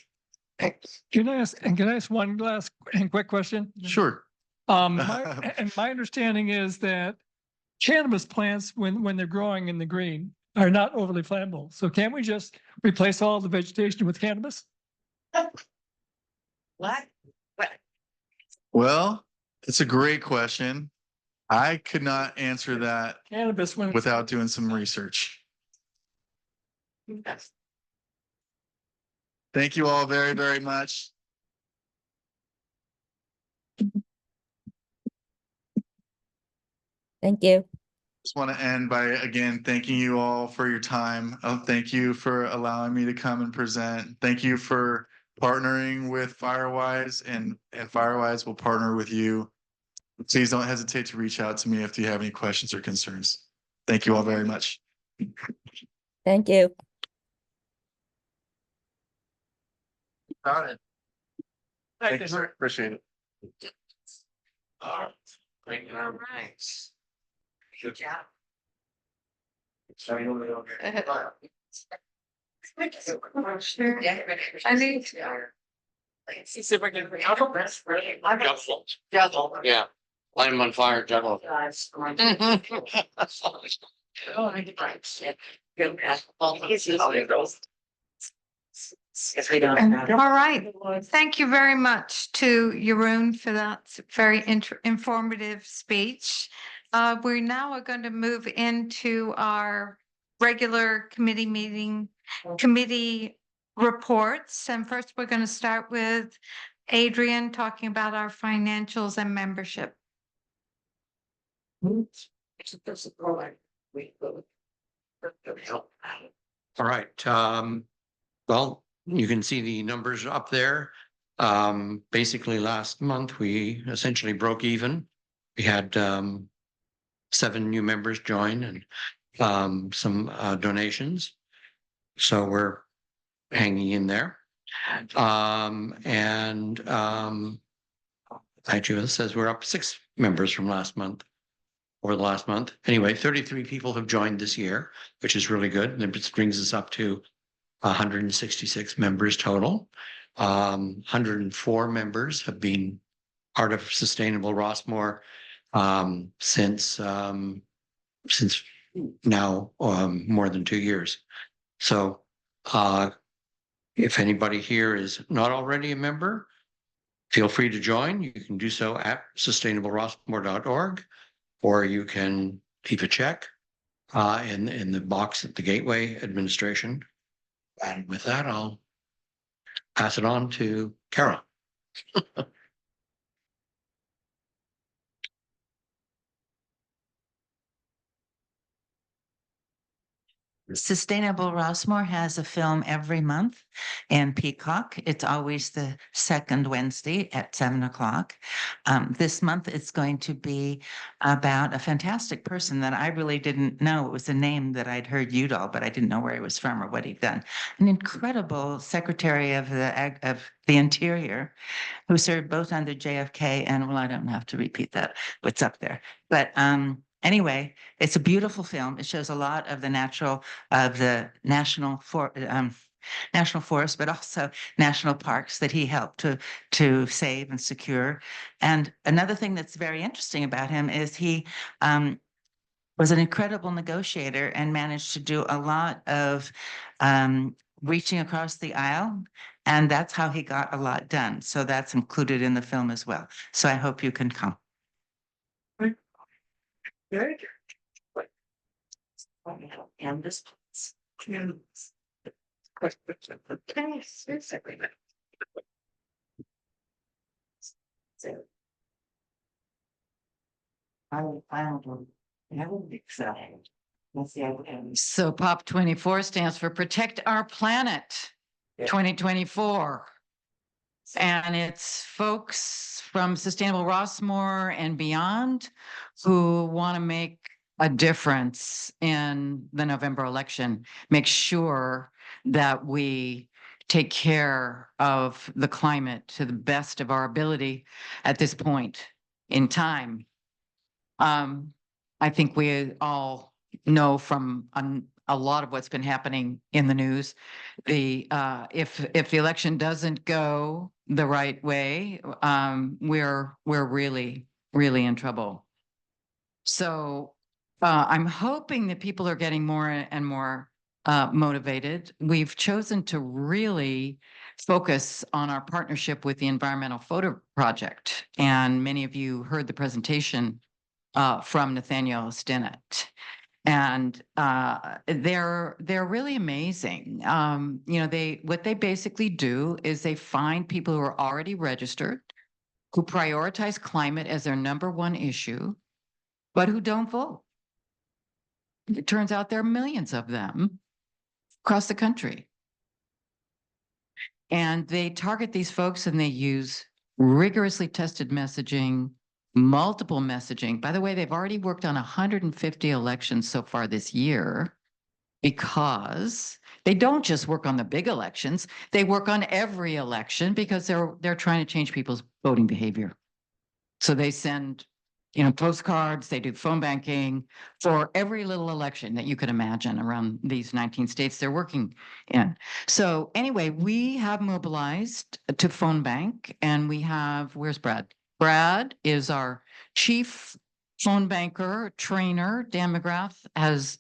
[SPEAKER 15] Can I ask one last and quick question?
[SPEAKER 5] Sure.
[SPEAKER 15] My understanding is that cannabis plants, when they're growing in the green, are not overly flammable. So can't we just replace all the vegetation with cannabis?
[SPEAKER 16] What?
[SPEAKER 5] Well, it's a great question. I could not answer that
[SPEAKER 15] Cannabis
[SPEAKER 5] without doing some research. Thank you all very, very much.
[SPEAKER 17] Thank you.
[SPEAKER 5] Just want to end by again thanking you all for your time. Thank you for allowing me to come and present. Thank you for partnering with Firewise, and Firewise will partner with you. Please don't hesitate to reach out to me if you have any questions or concerns. Thank you all very much.
[SPEAKER 17] Thank you.
[SPEAKER 5] Got it. Thank you, sir. Appreciate it.
[SPEAKER 4] All right. Good job.
[SPEAKER 3] I need
[SPEAKER 4] See if I can. Juggle. Yeah. Light them on fire, juggle.
[SPEAKER 3] All right. Thank you very much to Jeroen for that very informative speech. We now are going to move into our regular committee reports. And first, we're going to start with Adrian talking about our financials and membership.
[SPEAKER 19] All right, well, you can see the numbers up there. Basically last month, we essentially broke even. We had 7 new members join and some donations. So we're hanging in there. Actually, it says we're up 6 members from last month. Over the last month. Anyway, 33 people have joined this year, which is really good. And it brings us up to 166 members total. 104 members have been part of Sustainable Rossmoor since now more than 2 years. So if anybody here is not already a member, feel free to join. You can do so at sustainablerossmoor.org. Or you can keep a check in the box at the Gateway Administration. And with that, I'll pass it on to Carol.
[SPEAKER 14] Sustainable Rossmoor has a film every month in Peacock. It's always the second Wednesday at 7:00. This month it's going to be about a fantastic person that I really didn't know. It was a name that I'd heard Udall, but I didn't know where he was from or what he'd done. An incredible Secretary of the Interior who served both under JFK and, well, I don't have to repeat that, what's up there. But anyway, it's a beautiful film. It shows a lot of the national forest, but also national parks that he helped to save and secure. And another thing that's very interesting about him is he was an incredible negotiator and managed to do a lot of reaching across the aisle. And that's how he got a lot done. So that's included in the film as well. So I hope you can come.
[SPEAKER 4] Very good. And this.
[SPEAKER 7] So POP 24 stands for Protect Our Planet 2024. And it's folks from Sustainable Rossmoor and beyond who want to make a difference in the November election, make sure that we take care of the climate to the best of our ability at this point in time. I think we all know from a lot of what's been happening in the news, if the election doesn't go the right way, we're really in trouble. So I'm hoping that people are getting more and more motivated. We've chosen to really focus on our partnership with the Environmental Photo Project, and many of you heard the presentation from Nathaniel Stinnett. And they're really amazing. What they basically do is they find people who are already registered, who prioritize climate as their #1 issue, but who don't vote. It turns out there are millions of them across the country. And they target these folks and they use rigorously tested messaging, multiple messaging. By the way, they've already worked on 150 elections so far this year. because they don't just work on the big elections, they work on every election because they're trying to change people's voting behavior. So they send, postcards, they do phone banking for every little election that you could imagine around these 19 states they're working in. So anyway, we have mobilized to phone bank, and where's Brad? Brad is our chief phone banker trainer. Dan McGrath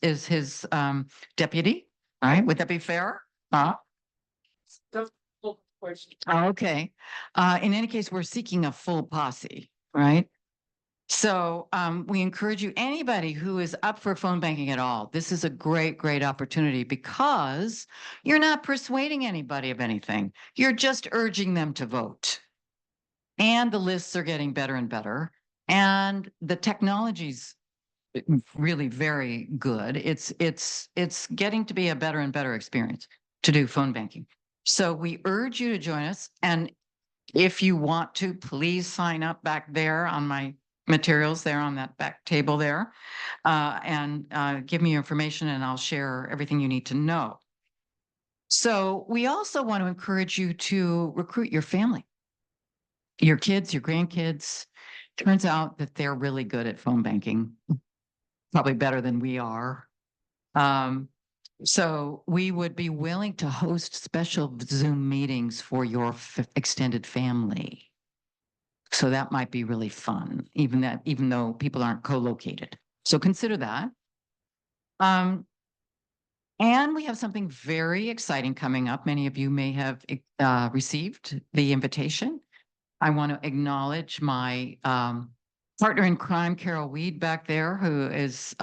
[SPEAKER 7] is his deputy, right? Would that be fair? Okay. In any case, we're seeking a full posse, right? So we encourage you, anybody who is up for phone banking at all, this is a great, great opportunity because you're not persuading anybody of anything. You're just urging them to vote. And the lists are getting better and better. And the technology's really very good. It's getting to be a better and better experience to do phone banking. So we urge you to join us. And if you want to, please sign up back there on my materials there on that back table there, and give me your information and I'll share everything you need to know. So we also want to encourage you to recruit your family, your kids, your grandkids. Turns out that they're really good at phone banking, probably better than we are. So we would be willing to host special Zoom meetings for your extended family. So that might be really fun, even though people aren't co-located. So consider that. And we have something very exciting coming up. Many of you may have received the invitation. I want to acknowledge my partner in crime, Carol Weed, back there, who is,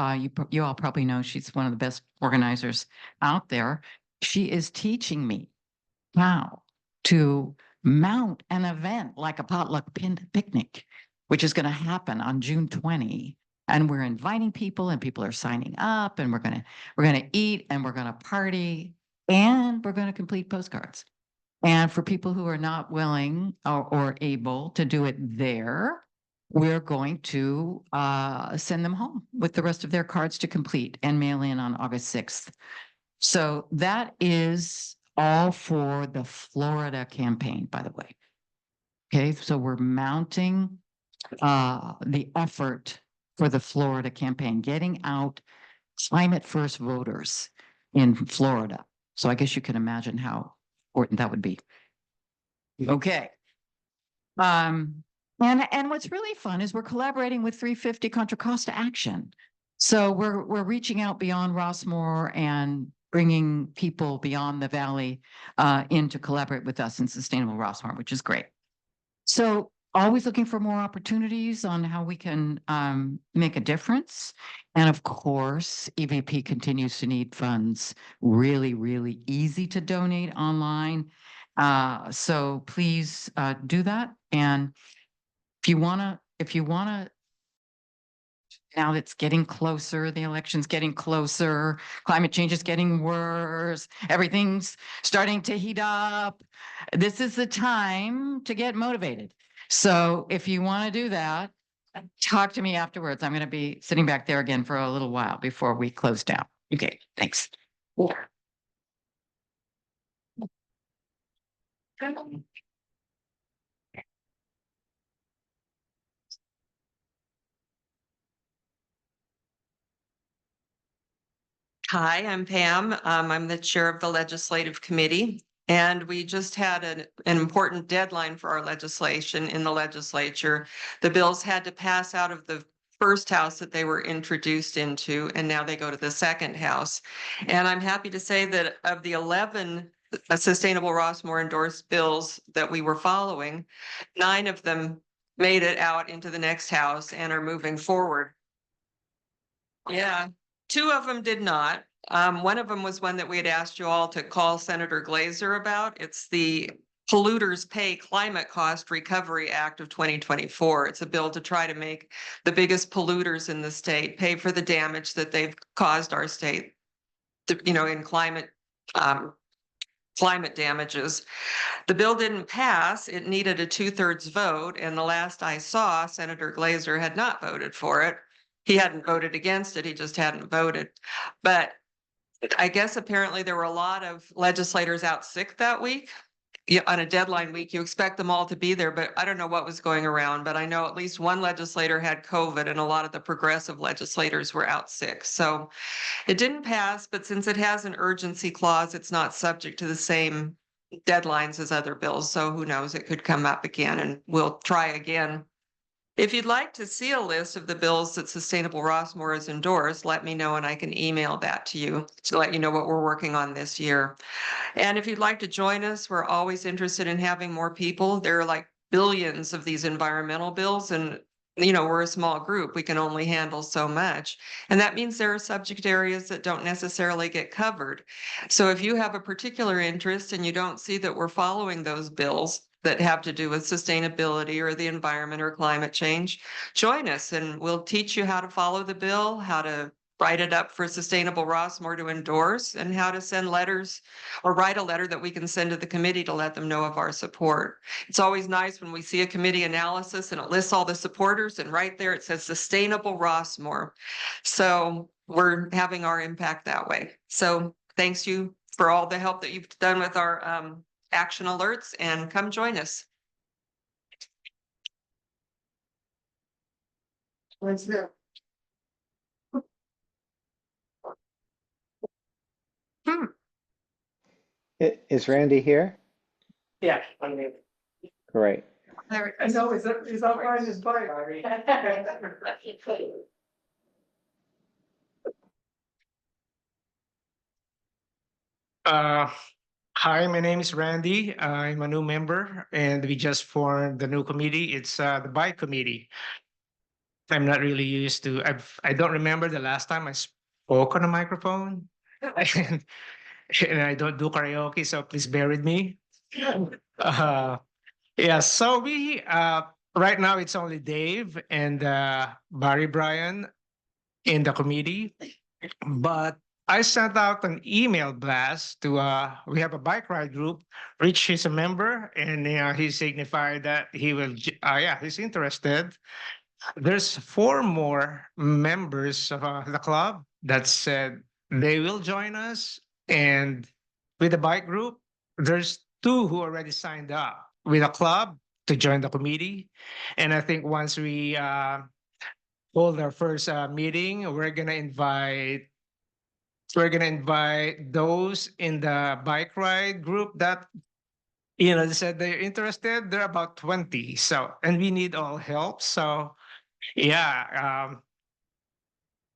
[SPEAKER 7] you all probably know, she's one of the best organizers out there. She is teaching me how to mount an event like a potluck picnic, which is going to happen on June 20. And we're inviting people, and people are signing up, and we're going to eat, and we're going to party, and we're going to complete postcards. And for people who are not willing or able to do it there, we're going to send them home with the rest of their cards to complete and mail in on August 6th. So that is all for the Florida campaign, by the way. Okay, so we're mounting the effort for the Florida campaign, getting out climate first voters in Florida. So I guess you can imagine how important that would be. Okay. And what's really fun is we're collaborating with 350 Contra Costa Action. So we're reaching out beyond Rossmoor and bringing people beyond the valley in to collaborate with us in Sustainable Rossmoor, which is great. So always looking for more opportunities on how we can make a difference. And of course, EVP continues to need funds. Really, really easy to donate online. So please do that. And if you wanna, now that's getting closer, the election's getting closer, climate change is getting worse, everything's starting to heat up. This is the time to get motivated. So if you want to do that, talk to me afterwards. I'm going to be sitting back there again for a little while before we close down. Okay, thanks.
[SPEAKER 20] Hi, I'm Pam. I'm the chair of the legislative committee, and we just had an important deadline for our legislation in the legislature. The bills had to pass out of the first house that they were introduced into, and now they go to the second house. And I'm happy to say that of the 11 Sustainable Rossmoor endorsed bills that we were following, 9 of them made it out into the next house and are moving forward. Yeah. 2 of them did not. One of them was one that we had asked you all to call Senator Glazer about. It's the Polluters Pay Climate Cost Recovery Act of 2024. It's a bill to try to make the biggest polluters in the state pay for the damage that they've caused our state, in climate damages. The bill didn't pass. It needed a 2/3 vote. And the last I saw, Senator Glazer had not voted for it. He hadn't voted against it. He just hadn't voted. But I guess apparently there were a lot of legislators out sick that week. Yeah, on a deadline week, you expect them all to be there, but I don't know what was going around. But I know at least one legislator had COVID and a lot of the progressive legislators were out sick. So it didn't pass, but since it has an urgency clause, it's not subject to the same deadlines as other bills. So who knows, it could come up again and we'll try again. If you'd like to see a list of the bills that Sustainable Rossmoor has endorsed, let me know and I can email that to you to let you know what we're working on this year. And if you'd like to join us, we're always interested in having more people. There are like billions of these environmental bills and we're a small group. We can only handle so much. And that means there are subject areas that don't necessarily get covered. So if you have a particular interest and you don't see that we're following those bills that have to do with sustainability or the environment or climate change, join us and we'll teach you how to follow the bill, how to write it up for Sustainable Rossmoor to endorse, and how to send letters or write a letter that we can send to the committee to let them know of our support. It's always nice when we see a committee analysis and it lists all the supporters and right there it says Sustainable Rossmoor. So we're having our impact that way. So thanks you for all the help that you've done with our action alerts, and come join us. What's that?
[SPEAKER 1] Is Randy here?
[SPEAKER 4] Yeah, I mean.
[SPEAKER 1] Great.
[SPEAKER 4] I know, he's out riding his bike.
[SPEAKER 21] Hi, my name is Randy. I'm a new member and we just formed the new committee. It's the bike committee. I'm not really used to, I don't remember the last time I spoke on a microphone. And I don't do karaoke, so please bear with me. Yeah, so we, right now it's only Dave and Barry Bryan in the committee, but I sent out an email blast to, we have a bike ride group. Rich is a member and he signified that he will, yeah, he's interested. There's 4 more members of the club that said they will join us. And with the bike group, there's 2 who already signed up with a club to join the committee. And I think once we hold our first meeting, we're gonna invite those in the bike ride group that they said they're interested. They're about 20. So, and we need all help. So yeah,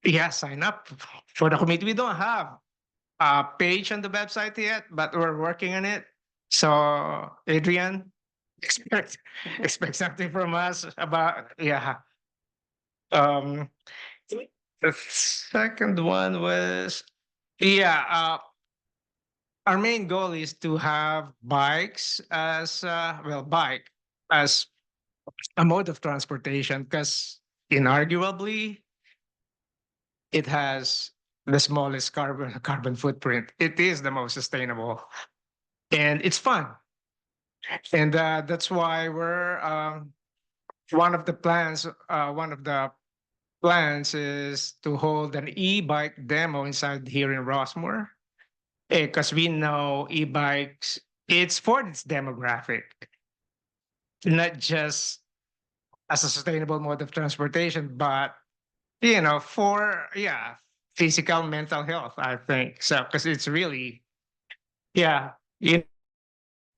[SPEAKER 21] yeah, sign up for the committee. We don't have a page on the website yet, but we're working on it. So Adrian, expect something from us about, yeah. The second one was, yeah, our main goal is to have bikes as bike as a mode of transportation, because inarguably it has the smallest carbon footprint. It is the most sustainable, and it's fun. And that's why we're one of the plans. One of the plans is to hold an e-bike demo inside here in Rossmoor, because we know e-bikes. It's for its demographic, not just as a sustainable mode of transportation, but for physical, mental health, I think. So, because it's really, you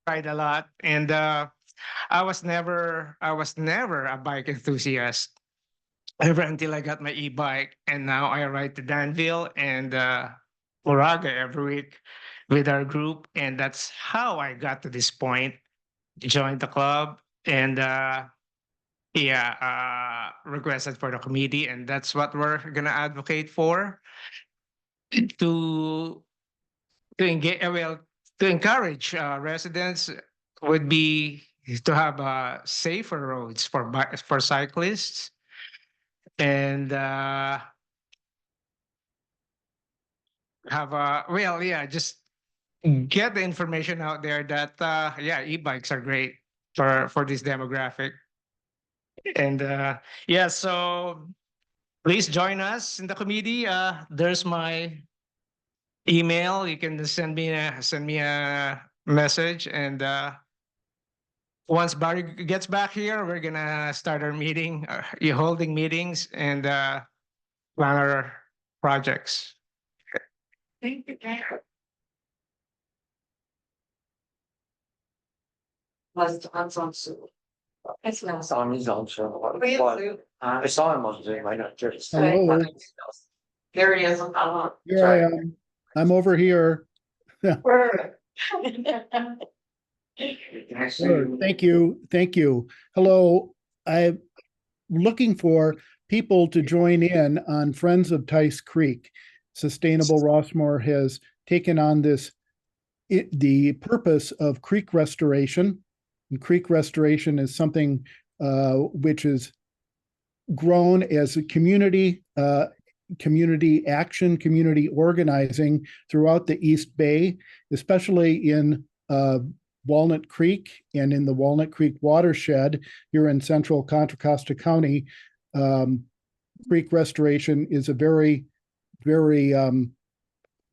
[SPEAKER 21] ride a lot. And I was never a bike enthusiast ever until I got my e-bike. And now I ride to Danville and Moraga every week with our group. And that's how I got to this point, joined the club and requested for the committee. And that's what we're gonna advocate for, to engage, to encourage residents would be to have safer roads for cyclists, and have just get the information out there that e-bikes are great for this demographic. And so please join us in the committee. There's my email, you can just send me a message, and once Barry gets back here, we're gonna start our meeting, you holding meetings and plan our projects.
[SPEAKER 4] Thank you. Was on Zoom. It's not on his own show. I saw him on Zoom. I know.
[SPEAKER 6] Hello.
[SPEAKER 4] There he is.
[SPEAKER 6] Here I am. I'm over here. Sure. Thank you. Thank you. Hello. I'm looking for people to join in on Friends of Tice Creek. Sustainable Rossmoor has taken on the purpose of creek restoration. And creek restoration is something which is grown as a community action, community organizing throughout the East Bay, especially in Walnut Creek and in the Walnut Creek watershed here in central Contra Costa County. Creek restoration is a very, very,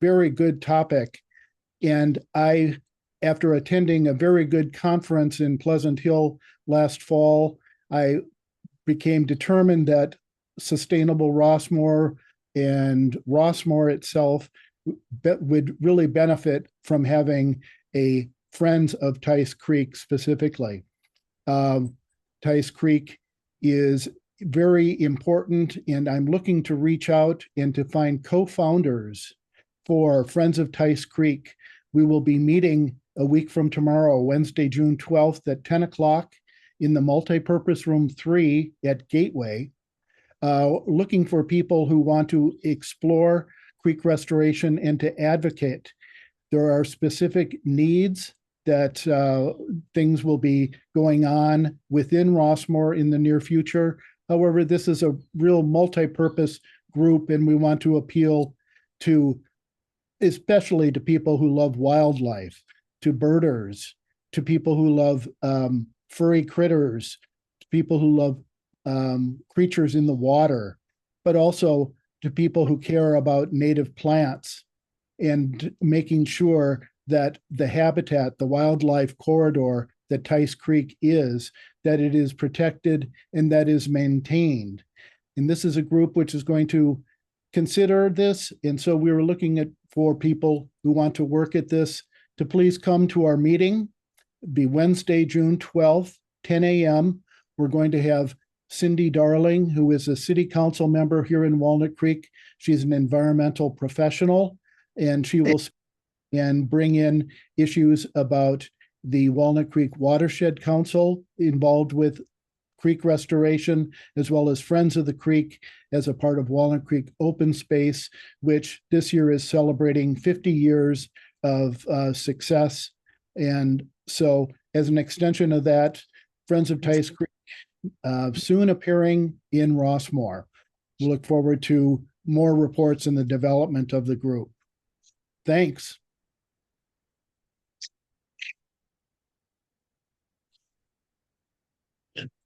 [SPEAKER 6] very good topic. And after attending a very good conference in Pleasant Hill last fall, I became determined that Sustainable Rossmoor and Rossmoor itself would really benefit from having a Friends of Tice Creek specifically. Tice Creek is very important, and I'm looking to reach out and to find co-founders for Friends of Tice Creek. We will be meeting a week from tomorrow, Wednesday, June 12th at 10 o'clock in the multipurpose room 3 at Gateway, looking for people who want to explore creek restoration and to advocate. There are specific needs that things will be going on within Rossmoor in the near future. However, this is a real multi-purpose group, and we want to appeal to, especially to people who love wildlife, to birders, to people who love furry critters, to people who love creatures in the water, but also to people who care about native plants and making sure that the habitat, the wildlife corridor that Tice Creek is, that it is protected and that is maintained. And this is a group which is going to consider this. And so we were looking for people who want to work at this to please come to our meeting. It'll be Wednesday, June 12th, 10 a.m. We're going to have Cindy Darling, who is a city council member here in Walnut Creek. She's an environmental professional, and she will bring in issues about the Walnut Creek Watershed Council involved with creek restoration, as well as Friends of the Creek as a part of Walnut Creek Open Space, which this year is celebrating 50 years of success. And so as an extension of that, Friends of Tice Creek soon appearing in Rossmoor. We look forward to more reports in the development of the group. Thanks.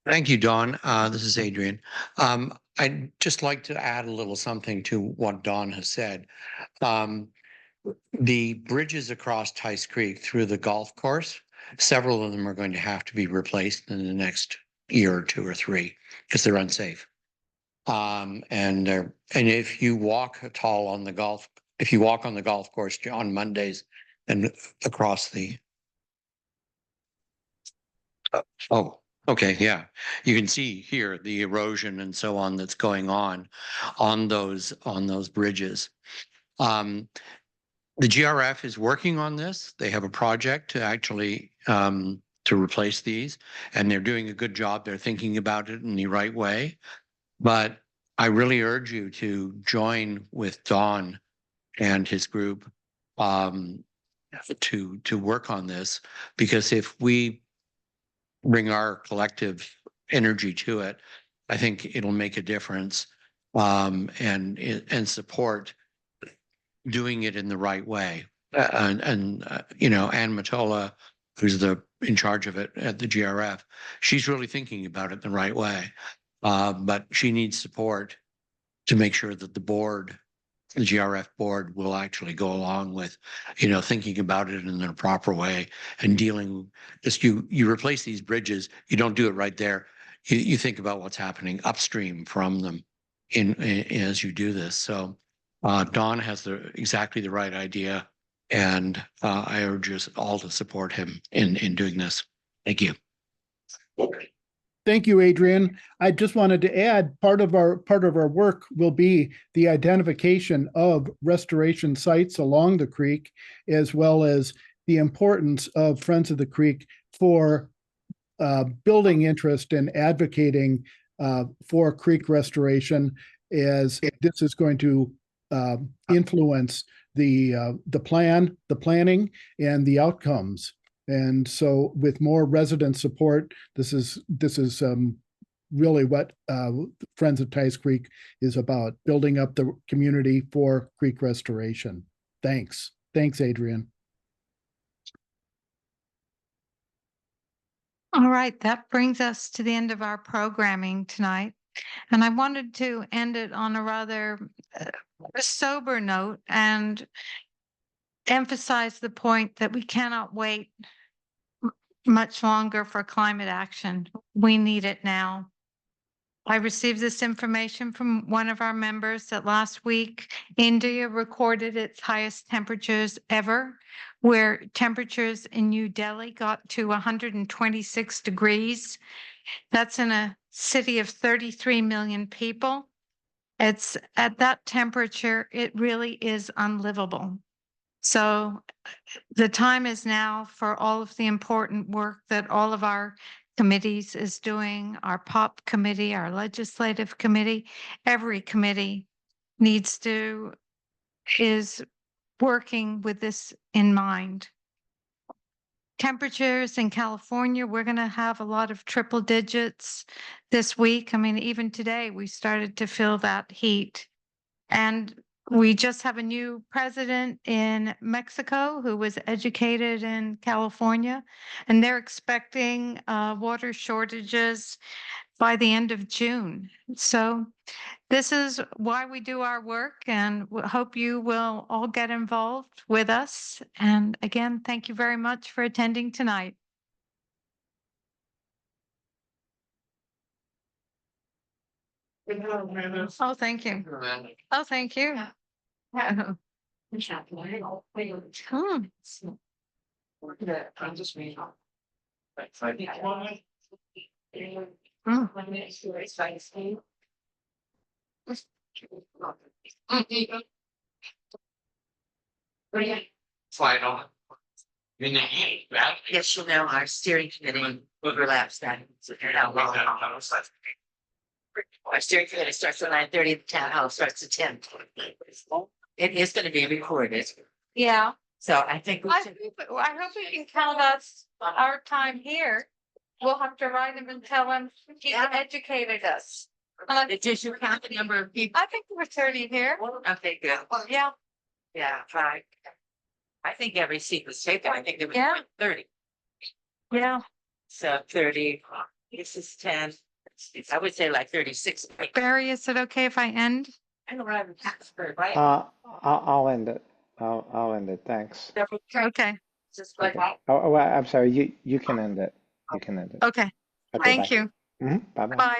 [SPEAKER 19] Thank you, Dawn. This is Adrian. I'd just like to add a little something to what Dawn has said. The bridges across Tice Creek through the golf course, several of them are going to have to be replaced in the next year or 2 or 3 because they're unsafe. And if you walk on the golf course on Mondays and across the okay, yeah. You can see here the erosion and so on that's going on those bridges. The GRF is working on this. They have a project to actually to replace these, and they're doing a good job. They're thinking about it in the right way. But I really urge you to join with Don and his group to work on this, because if we bring our collective energy to it, I think it'll make a difference and support doing it in the right way. Ann Matola, who's in charge of it at the GRF, she's really thinking about it the right way. But she needs support to make sure that the board the GRF board will actually go along with, thinking about it in a proper way and dealing. Just you replace these bridges, you don't do it right there. You think about what's happening upstream from them as you do this. So Don has exactly the right idea, and I urge us all to support him in doing this. Thank you.
[SPEAKER 6] Thank you, Adrian. I just wanted to add part of our work will be the identification of restoration sites along the creek, as well as the importance of Friends of the Creek for building interest and advocating for creek restoration, as this is going to influence the planning and the outcomes. And so with more resident support, this is really what Friends of Tice Creek is about, building up the community for creek restoration. Thanks, Adrian.
[SPEAKER 3] All right, that brings us to the end of our programming tonight. And I wanted to end it on a rather sober note and emphasize the point that we cannot wait much longer for climate action. We need it now. I received this information from one of our members that last week, India recorded its highest temperatures ever, where temperatures in New Delhi got to 126 degrees. That's in a city of 33 million people. It's at that temperature, it really is unlivable. So the time is now for all of the important work that all of our committees is doing, our POP committee, our legislative committee, every committee is working with this in mind. Temperatures in California, we're going to have a lot of triple digits this week. I mean, even today we started to feel that heat. And we just have a new president in Mexico who was educated in California, and they're expecting water shortages by the end of June. So this is why we do our work, and we hope you will all get involved with us. And again, thank you very much for attending tonight. Oh, thank you. Oh, thank you.
[SPEAKER 16] Final. Yes, our steering committee overlaps that. Our steering committee starts at 9:30, the town hall starts at 10. It is going to be recorded.
[SPEAKER 3] Yeah.
[SPEAKER 16] So I think
[SPEAKER 3] I hope we can count us our time here. We'll have to write him and tell him he educated us.
[SPEAKER 16] Did you count the number of people?
[SPEAKER 3] I think there were 30 here.
[SPEAKER 16] Okay, good.
[SPEAKER 3] Yeah.
[SPEAKER 16] Yeah, fine. I think every seat was taken. I think there was 30.
[SPEAKER 3] Yeah.
[SPEAKER 16] So 30, this is 10. I would say like 36.
[SPEAKER 3] Barry, is it okay if I end?
[SPEAKER 16] I don't have a Pittsburgh, right?
[SPEAKER 1] I'll end it. I'll end it. Thanks.
[SPEAKER 3] Okay.
[SPEAKER 16] Just like
[SPEAKER 1] Okay. Oh, I'm sorry. You can end it. You can end it.
[SPEAKER 3] Okay.
[SPEAKER 1] Okay,
[SPEAKER 3] Thank
[SPEAKER 1] bye.
[SPEAKER 3] you.
[SPEAKER 1] Bye bye.
[SPEAKER 3] Bye.